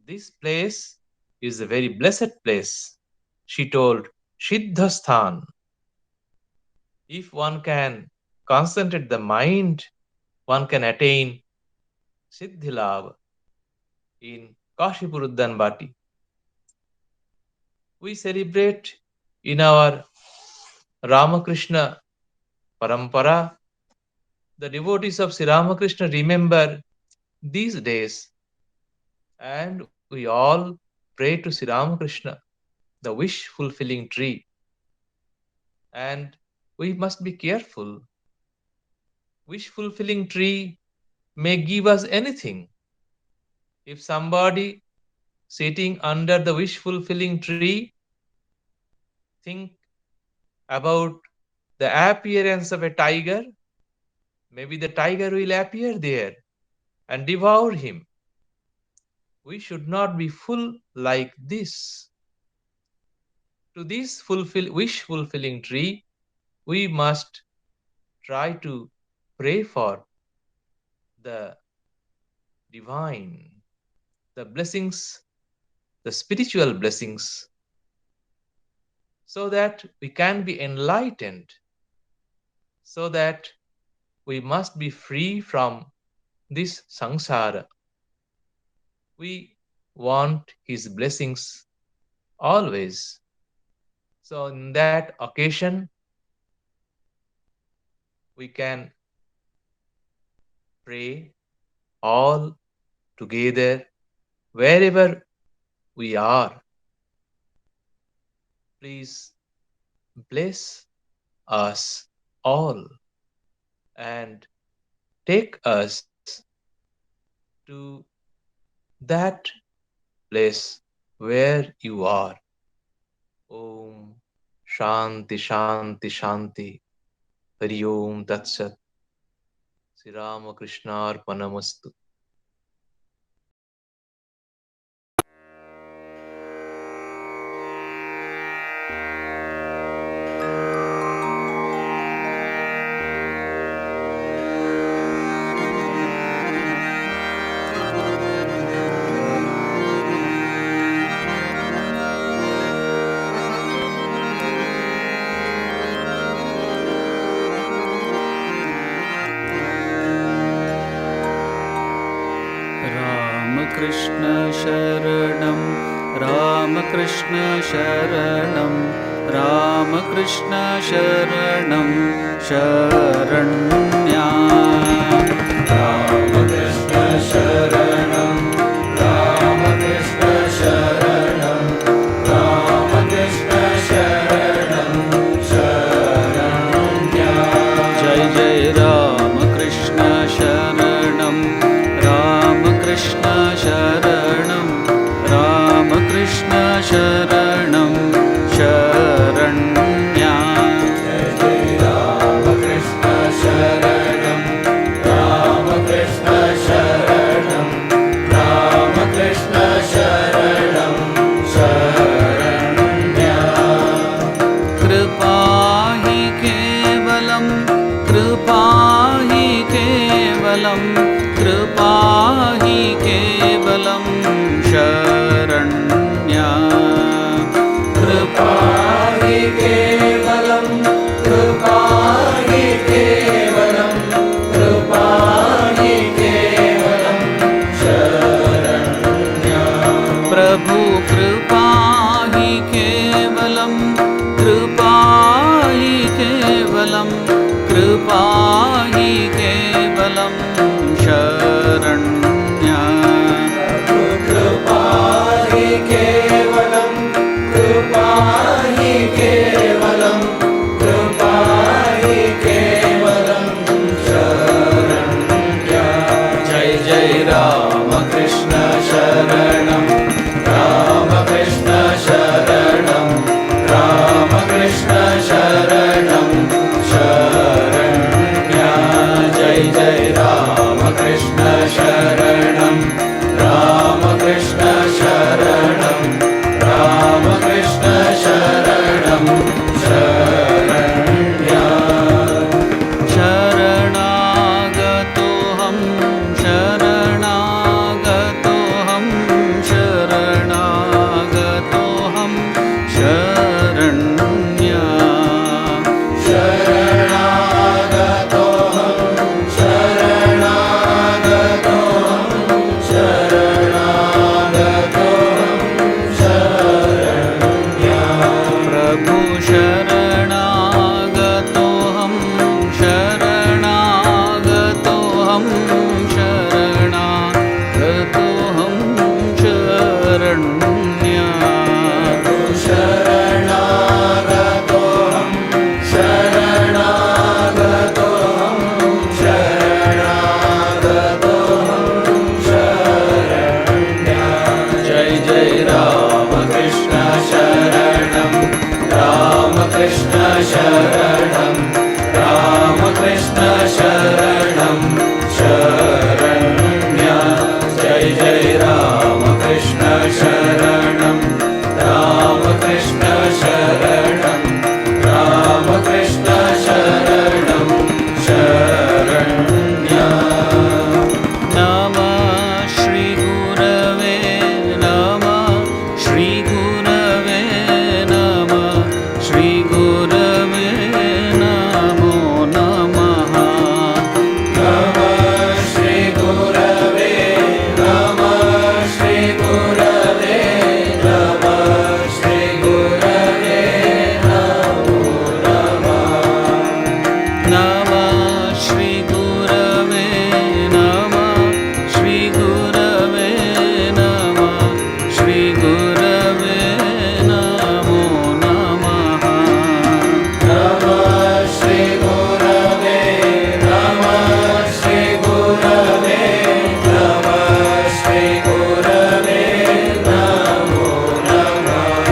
This place is a very blessed place, she told, Siddhasthan. If one can concentrate the mind, one can attain Siddhilabha in Kashipuruddanbati. We celebrate in our Ramakrishna Parampara. The devotees of Sri Ramakrishna remember these days, and we all pray to Sri Ramakrishna, the wish fulfilling tree. And we must be careful. Wish fulfilling tree may give us anything. If somebody sitting under the wish fulfilling tree think about the appearance of a tiger, maybe the tiger will appear there and devour him. We should not be full like this. To this wish fulfilling tree, we must try to pray for the divine, the blessings, the spiritual blessings, so that we can be enlightened, so that we must be free from this samsara. We want his blessings always. So in that occasion, we can pray all together wherever we are. Please bless us all and take us to that place where you are. Om Shanti Shanti Shanti. Hari Om Tat Sat. Sri Ramakrishna Arpanamastu. Ramakrishna Sharanam, Ramakrishna Sharanam, Ramakrishna Sharanam, Sharanya. Ramakrishna Sharanam, Ramakrishna Sharanam, Ramakrishna Sharanam, Sharanya. Jai Jai Ramakrishna Sharanam, Ramakrishna Sharanam, Ramakrishna Sharanam, Sharanya. Jai Jai Ramakrishna Sharanam, Ramakrishna Sharanam, Ramakrishna Sharanam, Sharanya. Kripa hi kevalam, Kripa hi kevalam, Kripa hi kevalam, Sharanya. कृपा हि केवलं कृपा हि केवलं शरण्या कृपा हि केवलं कृपा हि केवलं कृपा हि केवलं शरण्या जय जय रामकृष्ण शरणं रामकृष्ण शरणं रामकृष्ण शरणं शरण्या जय जय रामकृष्ण शरणं रामकृष्ण शरणं रामकृष्ण शरणं शरण्या शरणागतोऽहं शरणागतोऽहं शरणागतोऽहं शरण्या शरणागतोऽहं शरणागतोऽहं शरणागतोऽहं शरण्या प्रभु शरणागतोऽहं शरणागतोऽहं शरणागतोऽहं शरण्या शरणागतोऽहं शरणागतोऽहं शरणागतोऽहं शरण्या जय जय रामकृष्ण शरणं रामकृष्ण शरणं रामकृष्ण शरणं शरण्या जय जय रामकृष्ण शरणं रामकृष्ण शरणं रामकृष्ण शरणं शरण्या नमः श्री गुरवे नमः श्री गुरवे नमः श्री गुरवे नमो नमः नमः श्री गुरवे नमः श्री गुरवे नमः श्री गुरवे नमो नमः नमः श्री गुरवे नमः श्री गुरवे नमः श्री गुरवे नमो नमः नमः श्री गुरवे नमः श्री गुरवे नमः श्री गुरवे नमो नमः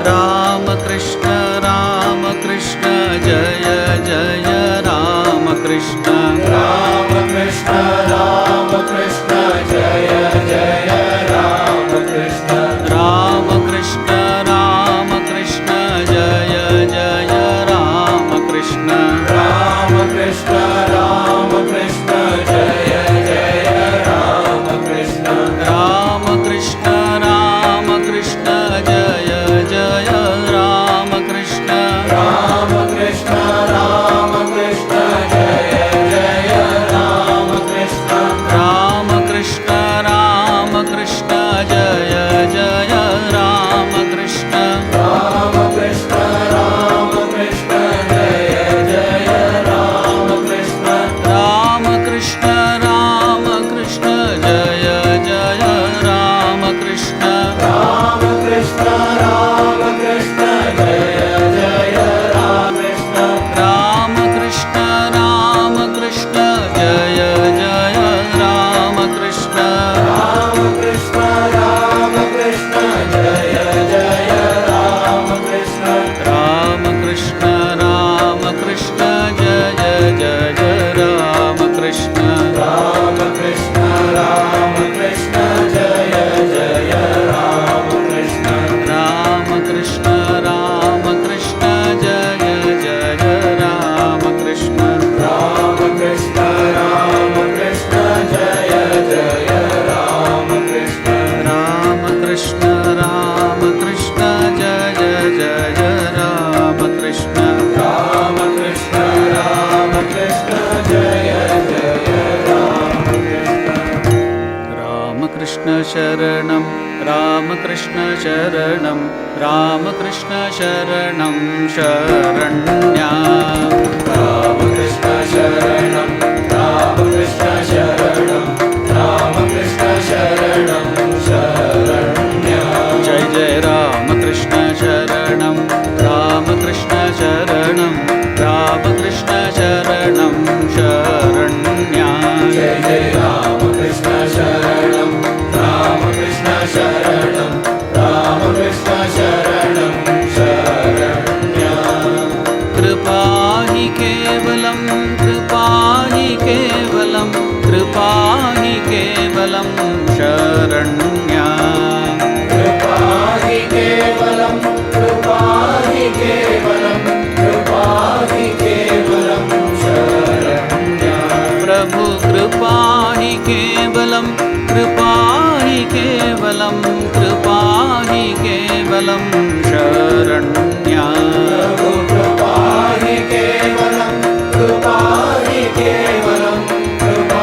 रामकृष्ण रामकृष्ण जय जय रामकृष्ण रामकृष्ण रामकृष्ण जय जय रामकृष्ण रामकृष्ण रामकृष्ण जय जय रामकृष्ण रामकृष्ण रामकृष्ण जय जय रामकृष्ण रामकृष्ण रामकृष्ण जय जय रामकृष्ण रामकृष्ण शरणं रामकृष्ण शरणं शरण्या रामकृष्ण शरणं रामकृष्ण शरणं रामकृष्ण शरणं शरण्या जय जय रामकृष्ण शरणं रामकृष्ण शरणं रामकृष्ण शरणं शरण्या जय जय रामकृष्ण शरणं रामकृष्ण शरणं रामकृष्ण शरणं शरण्या कृपा हि केवलं कृपा हि केवलं कृपा हि केवलं शरण्या कृपा हि केवलं कृपा हि केवलं कृपा हि केवलं शरण्या प्रभु कृपा हि केवलं कृपा हि केवलं कृपा हि केवलं शरण्या प्रभु कृपा हि केवलं कृपा हि केवलं कृपा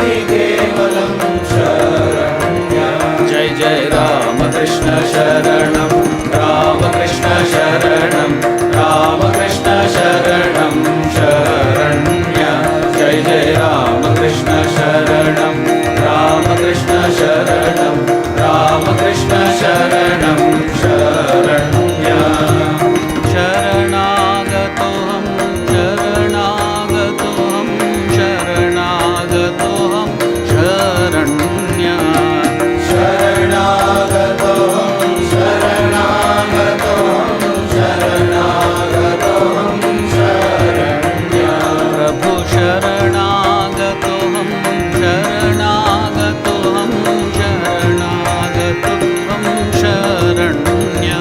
हि केवलं शरण्या जय जय रामकृष्ण शरणं रामकृष्ण शरणं रामकृष्ण शरणं शरण्या जय जय रामकृष्ण शरणं रामकृष्ण शरणं रामकृष्ण शरणं शरण्या शरणागतोऽहं शरणागतोऽहं शरणागतोऽहं शरण्या शरणागतोऽहं शरणागतोऽहं शरणागतोऽहं शरण्या प्रभु शरणागतोऽहं शरणागतोऽहं शरणागतोऽहं शरण्या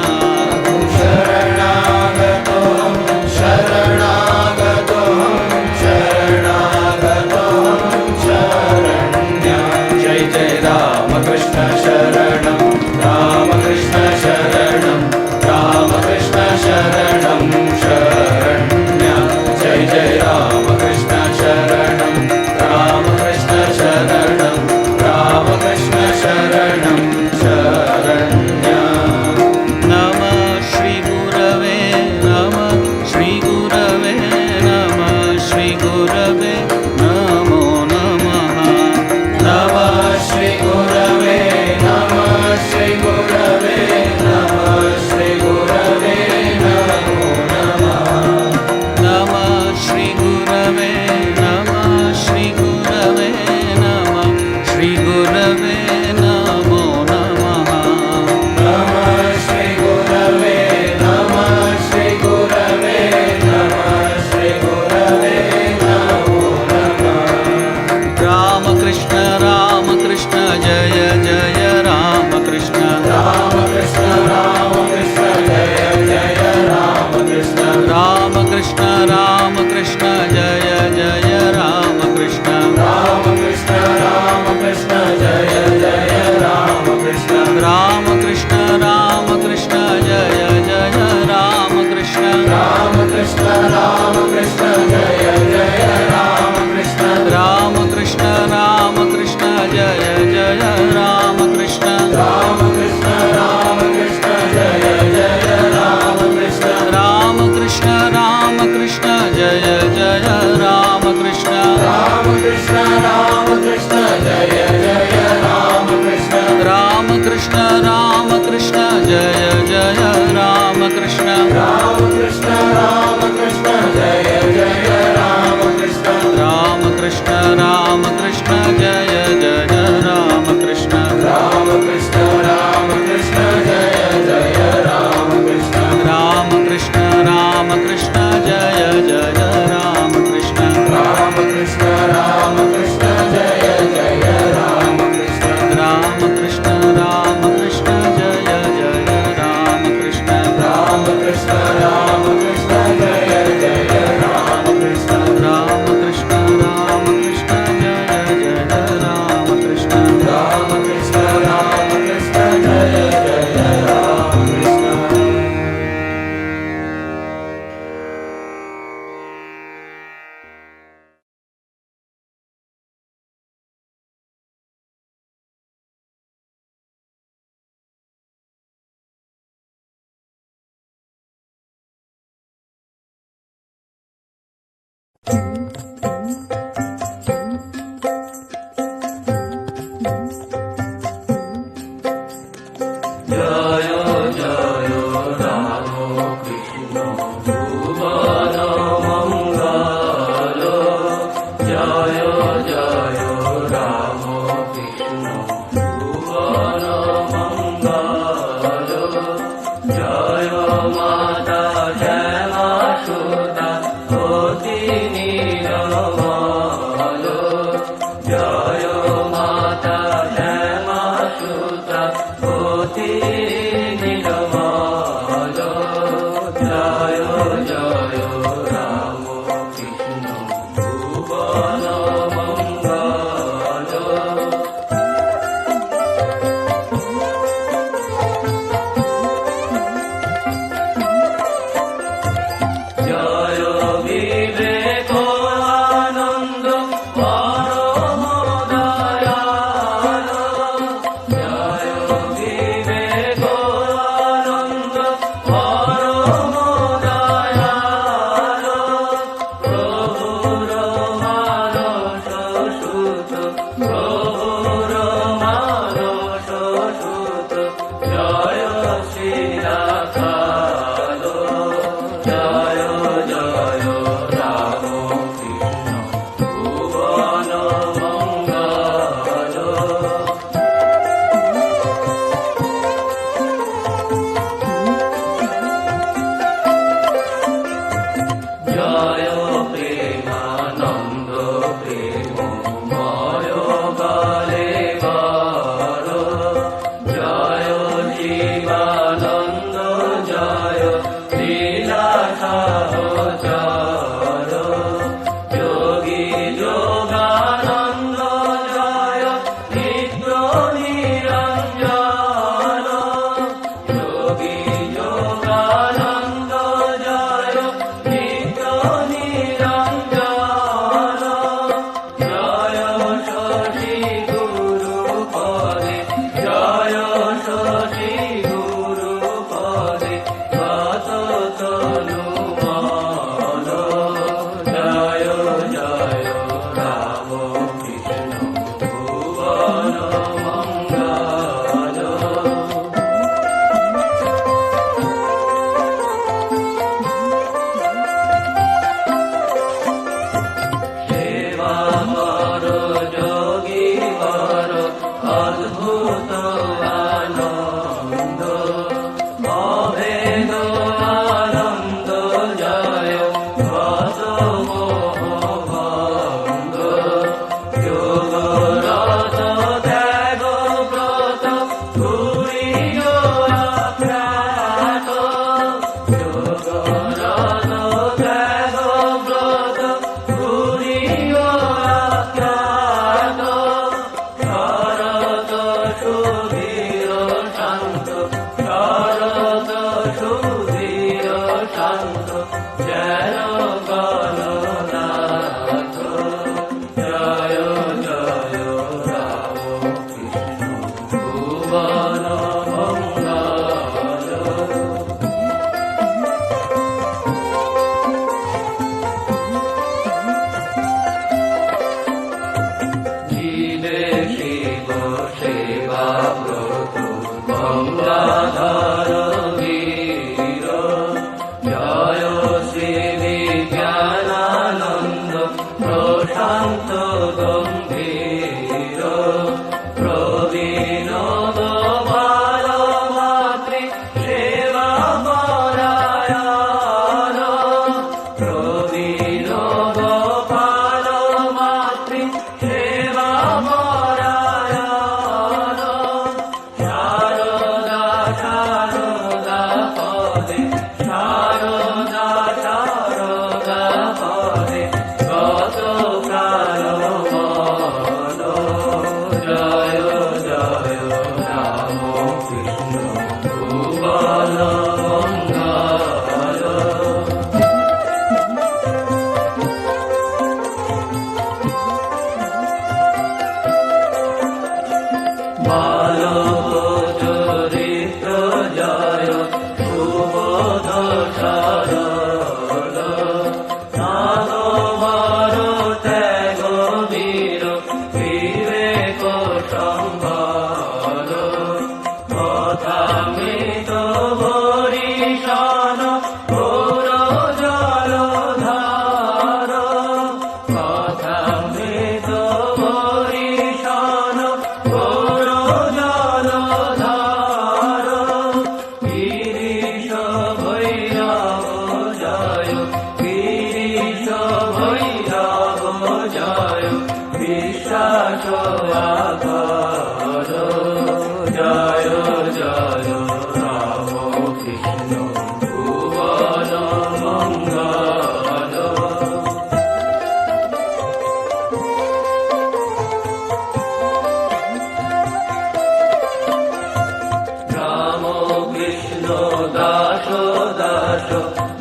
शरणागतोऽहं शरणागतोऽहं शरणागतोऽहं शरण्या जय जय रामकृष्ण शरणं रामकृष्ण शरणं रामकृष्ण शरणं शरण्या जय जय रामकृष्ण शरणं रामकृष्ण शरणं रामकृष्ण शरणं शरण्या नमः श्री गुरवे नमः श्री गुरवे नमः श्री गुरवे नमो नमः नमः श्री गुरवे नमः श्री गुरवे नमः श्री गुरवे नमो नमः नमः श्री गुरवे नमः श्री गुरवे नमः श्री गुरवे नमो नमः नमः श्री गुरवे नमः श्री गुरवे नमः श्री गुरवे नमो नमः रामकृष्ण रामकृष्ण जय जय रामकृष्ण रामकृष्ण रामकृष्ण जय जय रामकृष्ण रामकृष्ण रामकृष्ण जय जय रामकृष्ण रामकृष्ण रामकृष्ण जय जय रामकृष्ण रामकृष्ण रामकृष्ण जय जय रामकृष्ण रामकृष्ण रामकृष्ण जय जय रामकृष्ण रामकृष्ण रामकृष्ण जय जय रामकृष्ण रामकृष्ण रामकृष्ण जय जय रामकृष्ण रामकृष्ण रामकृष्ण जय जय रामकृष्ण रामकृष्ण रामकृष्ण जय जय रामकृष्ण रामकृष्ण रामकृष्ण जय जय रामकृष्ण रामकृष्ण रामकृष्ण जय जय रामकृष्ण रामकृष्ण रामकृष्ण जय जय रामकृष्ण रामकृष्ण रामकृष्ण जय जय रामकृष्ण रामकृष्ण रामकृष्ण जय जय रामकृष्ण रामकृष्ण रामकृष्ण जय जय रामकृष्ण रामकृष्ण रामकृष्ण जय जय रामकृष्ण रामकृष्ण रामकृष्ण মাতা শ্যামা সুতা অতি নিরমল জয় মাতা শ্যামা সুতা অতি নিরমল জয় জয় রাম কৃষ্ণ ভুবন মঙ্গল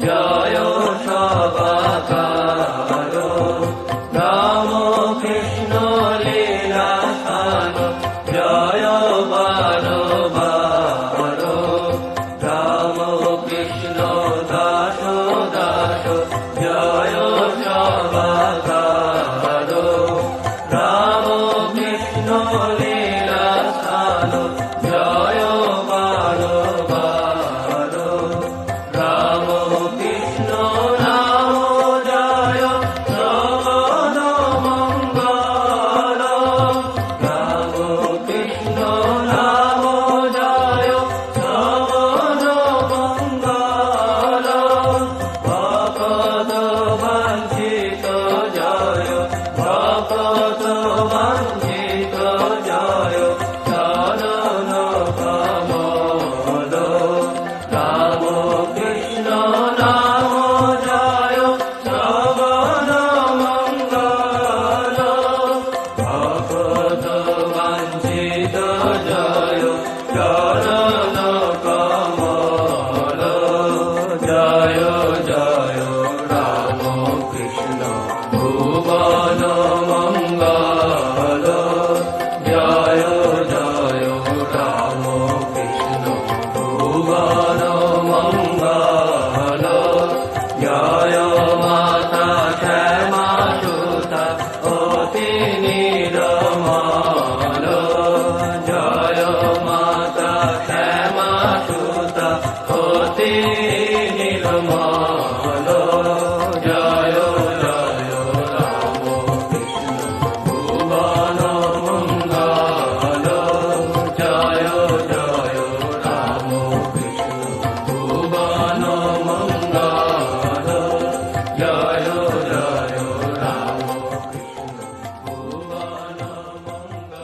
জয় সবাকার রাম কৃষ্ণ লীলা সার জয় বার বার রাম কৃষ্ণ দাস দাস জয় সবাকার রাম কৃষ্ণ লীলা সার জয় বার বার রাম কৃষ্ণ নাম জয় শ্রবণ মঙ্গল রাম কৃষ্ণ নাম জয় শ্রবণ মঙ্গল ভকত বাঞ্ছিত জয় ভকত বাঞ্ছিত জয় চরণ কমল রাম কৃষ্ণ নাম জয় শ্রবণ মঙ্গল ভকত বাঞ্ছিত জয় চরণ কমল জয় জয় রাম কৃষ্ণ ভুবন মঙ্গল জয় জয় রাম কৃষ্ণ ভুবন মঙ্গল জয় মাতা শ্যামা সুতা অতি নিরমল জয় মাতা শ্যামা সুতা অতি নির্মল জয় জয় রাম কৃষ্ণ ভুবন মঙ্গল জয় জয় রাম কৃষ্ণ ভুবন মঙ্গল জয় জয় রাম কৃষ্ণ ভুবন মঙ্গল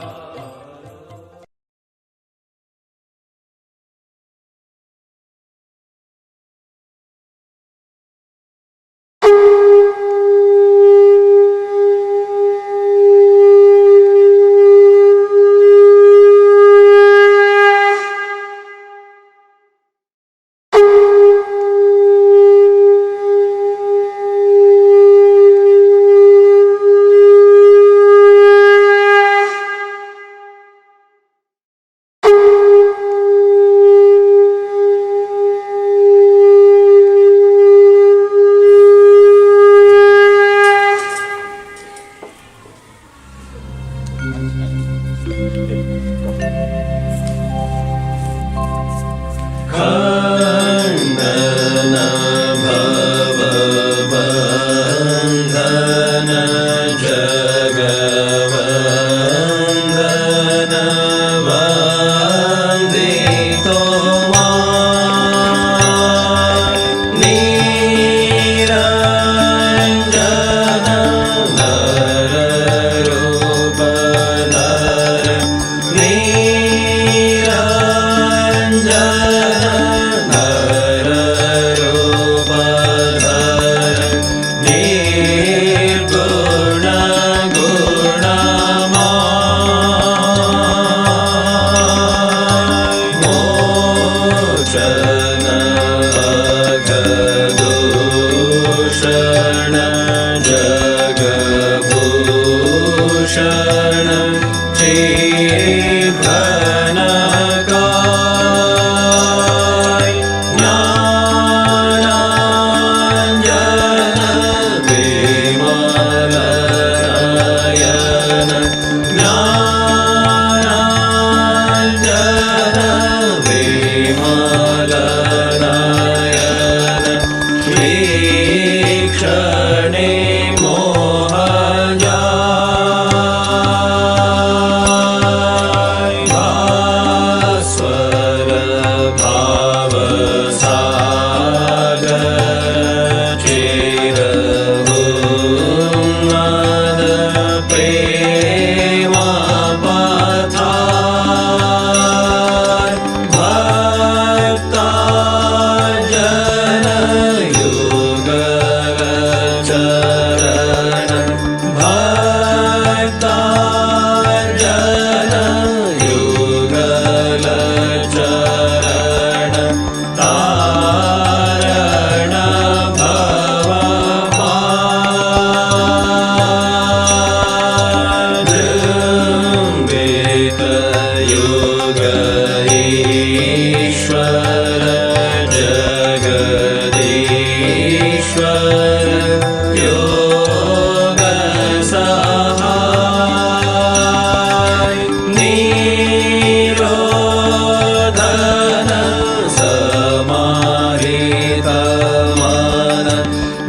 खण्डन भवबन्धन जगवन्दन वन्दितो निरञ्जन नररूप नर निरञ्जन नररूप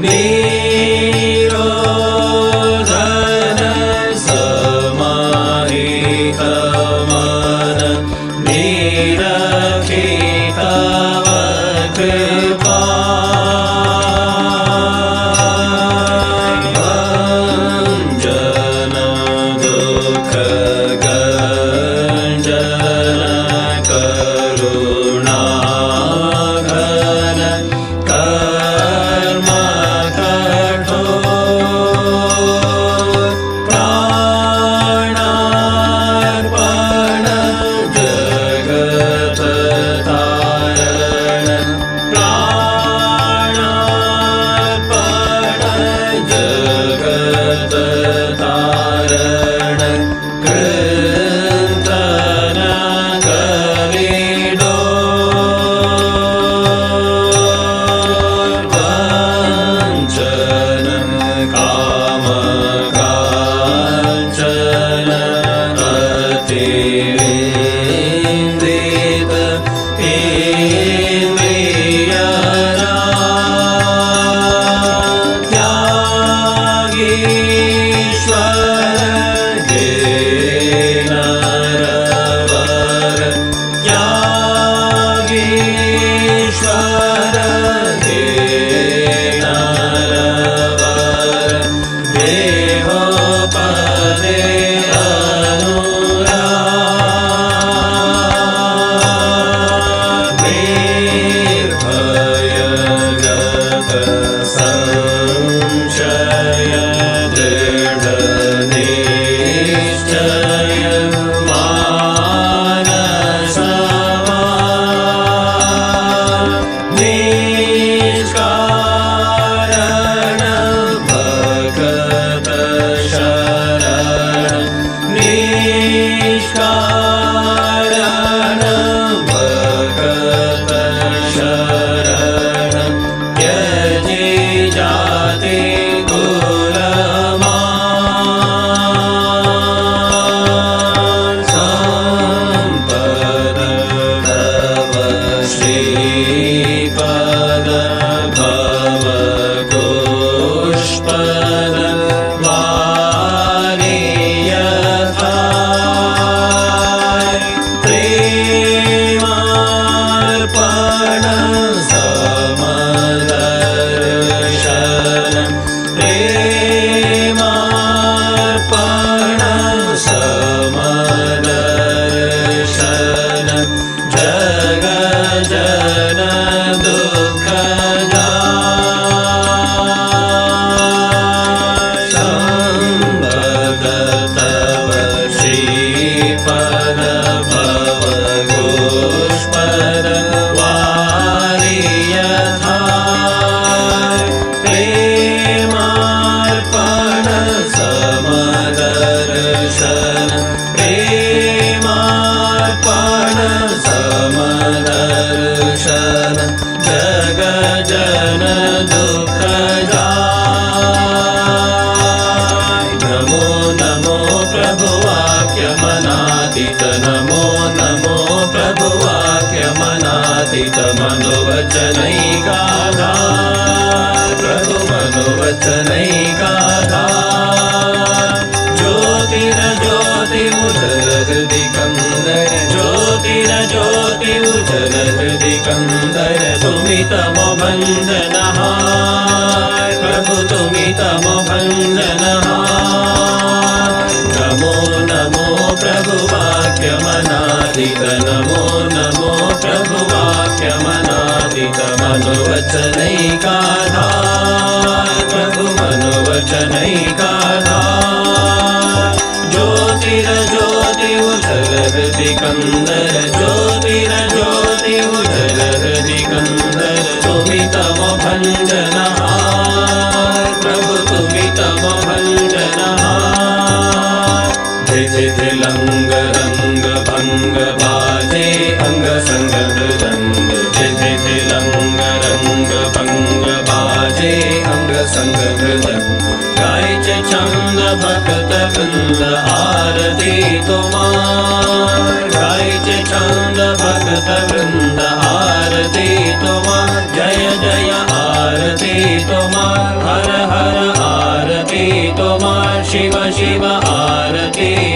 निरोधन समाहित मन निरखित कृपा भंजन दुख गंजन करुणा घन कर्म कठोर प्राणार्पण जगत तारण प्राणार्पण जगत तारण कृतन कलिडो वंचन काम कांचन अतिविन्दित इंद्रियना त्यागीश्वर हे नरवर त्यागीश्वर हे नरवर देहोपदे अनुराग निर्भयगत संशय दृढ निश्चय मानसमा निष्कारण भगत शरण निष्कारण भगत शरण त्यजे जाति कुलमान संपद तव श्रीपद भव पुष्पद वाणी यथाय प्रेमार्पण समदर्शन प्रेमार्पण समदर्शन जग जन दुःख संपद तव श्रीपद भव पुष्पद वाणी यथाय प्रेमार्पण समदर्शन प्रेमार्पण समदर्शन जग जन दुःख जाय नमो नमो प्रभु वाक्य मनातीत नमो नमो प्रभु वाक्य मनातीत मनोवचनैकाधार प्रभु मनोवचनैकाधार ज्योतिरज्योति उजल हृदि कंदर ज्योतिरज्योति उजल हृदि कंदर तुमि तमो भंजनहार प्रभु तुमि तमो भंजनहार नमो नमो प्रभु वाक्य मनातीत नमो नमो प्रभु वाक्य मनातीत मनोवचनैकाधार प्रभु मनोवचनैकाधार ज्योतिरज्योति उजल हृदि कंदर ज्योतिरज्योति उजल हृदि कंदर तुमि तमो भंजनहार प्रभु तुमि तमो भंजनहार धिधि लंग रंग भंग बाजे अंग संग मृदंग धिधि लंग रंग भंग बाजे अंग संग मृदंग गायच छंद भक्त वृंद आरती तुम्हार गायच छंद भक्त वृंद आरती तुम्हार जय जय आरती तुम्हार शिव आरती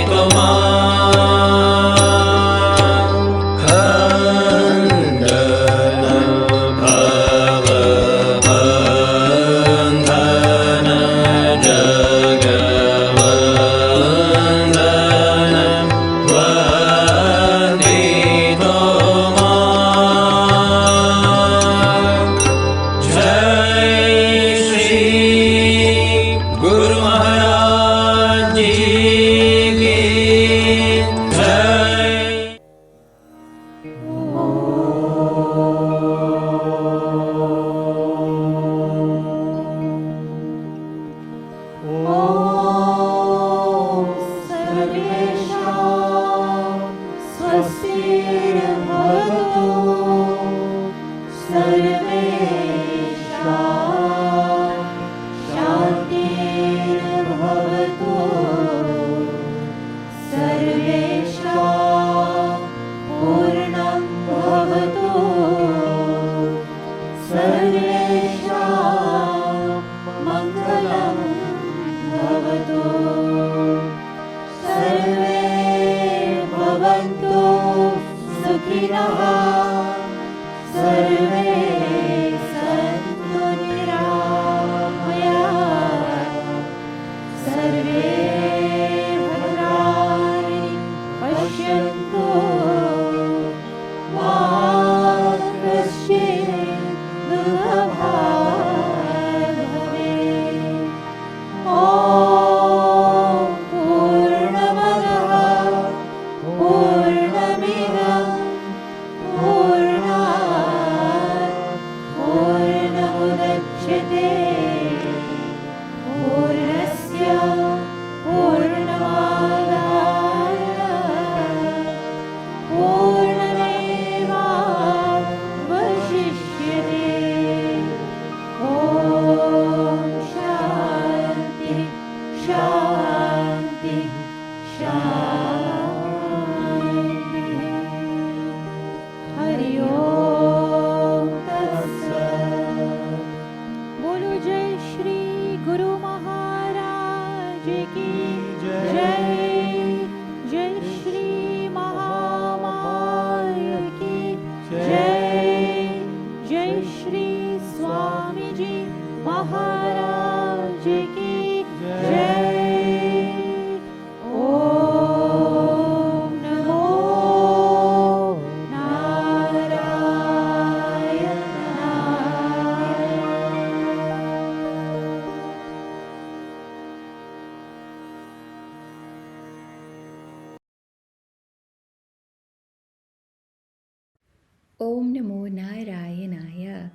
Aum Namo Narayanaya.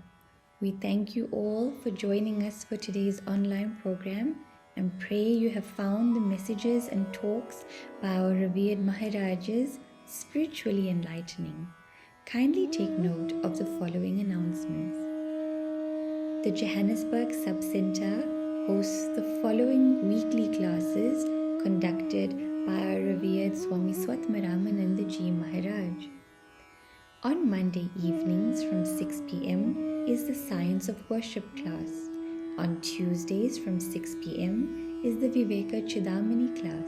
We thank you all for joining us for today's online program and pray you have found the messages and talks by our revered Maharajas spiritually enlightening. Kindly take note of the following announcements. The Johannesburg Sub-Center hosts the following weekly classes conducted by our revered Swami Swatmaramanandaji Maharaj. On Monday evenings from 6 p.m. is the Science of Worship class. On Tuesdays from 6 p.m. is the Viveka Chidamani class.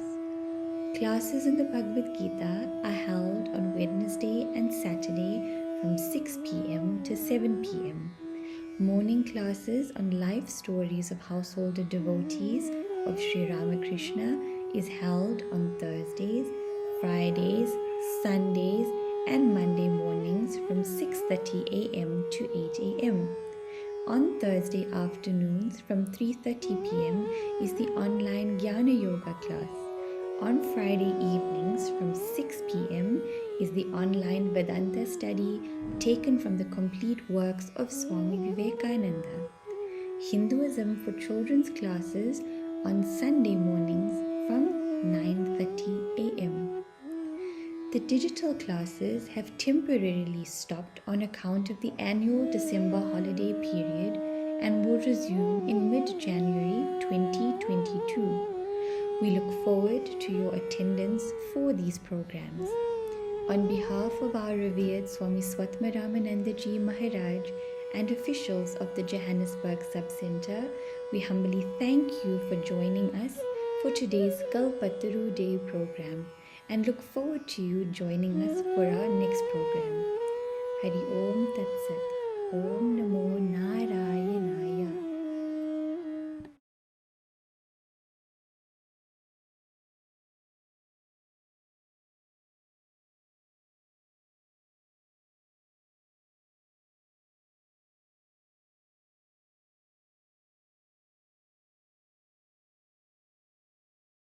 Classes in the Bhagavad Gita are held on Wednesday and Saturday from 6 p.m. to 7 p.m. Morning classes on life stories of householder devotees of Sri Ramakrishna is held on Thursdays, Fridays, Sundays, and Monday mornings from 6:30 a.m. to 8 a.m. On Thursday afternoons from 3:30 p.m. is the online Jnana Yoga class. On Friday evenings from 6 p.m. is the online Vedanta study taken from the complete works of Swami Vivekananda. Hinduism for children's classes on Sunday mornings from 9:30 a.m. The digital classes have temporarily stopped on account of the annual December holiday period and will resume in mid-January 2022. We look forward to your attendance for these programs. On behalf of our revered Swami Swatmaramanandaji Maharaj and officials of the Johannesburg Sub-Center, we humbly thank you for joining us for for today's Kalpataru Day program and look forward to you joining us for our next program. Hari Om Tat Sat. Aum Namo Narayanaya.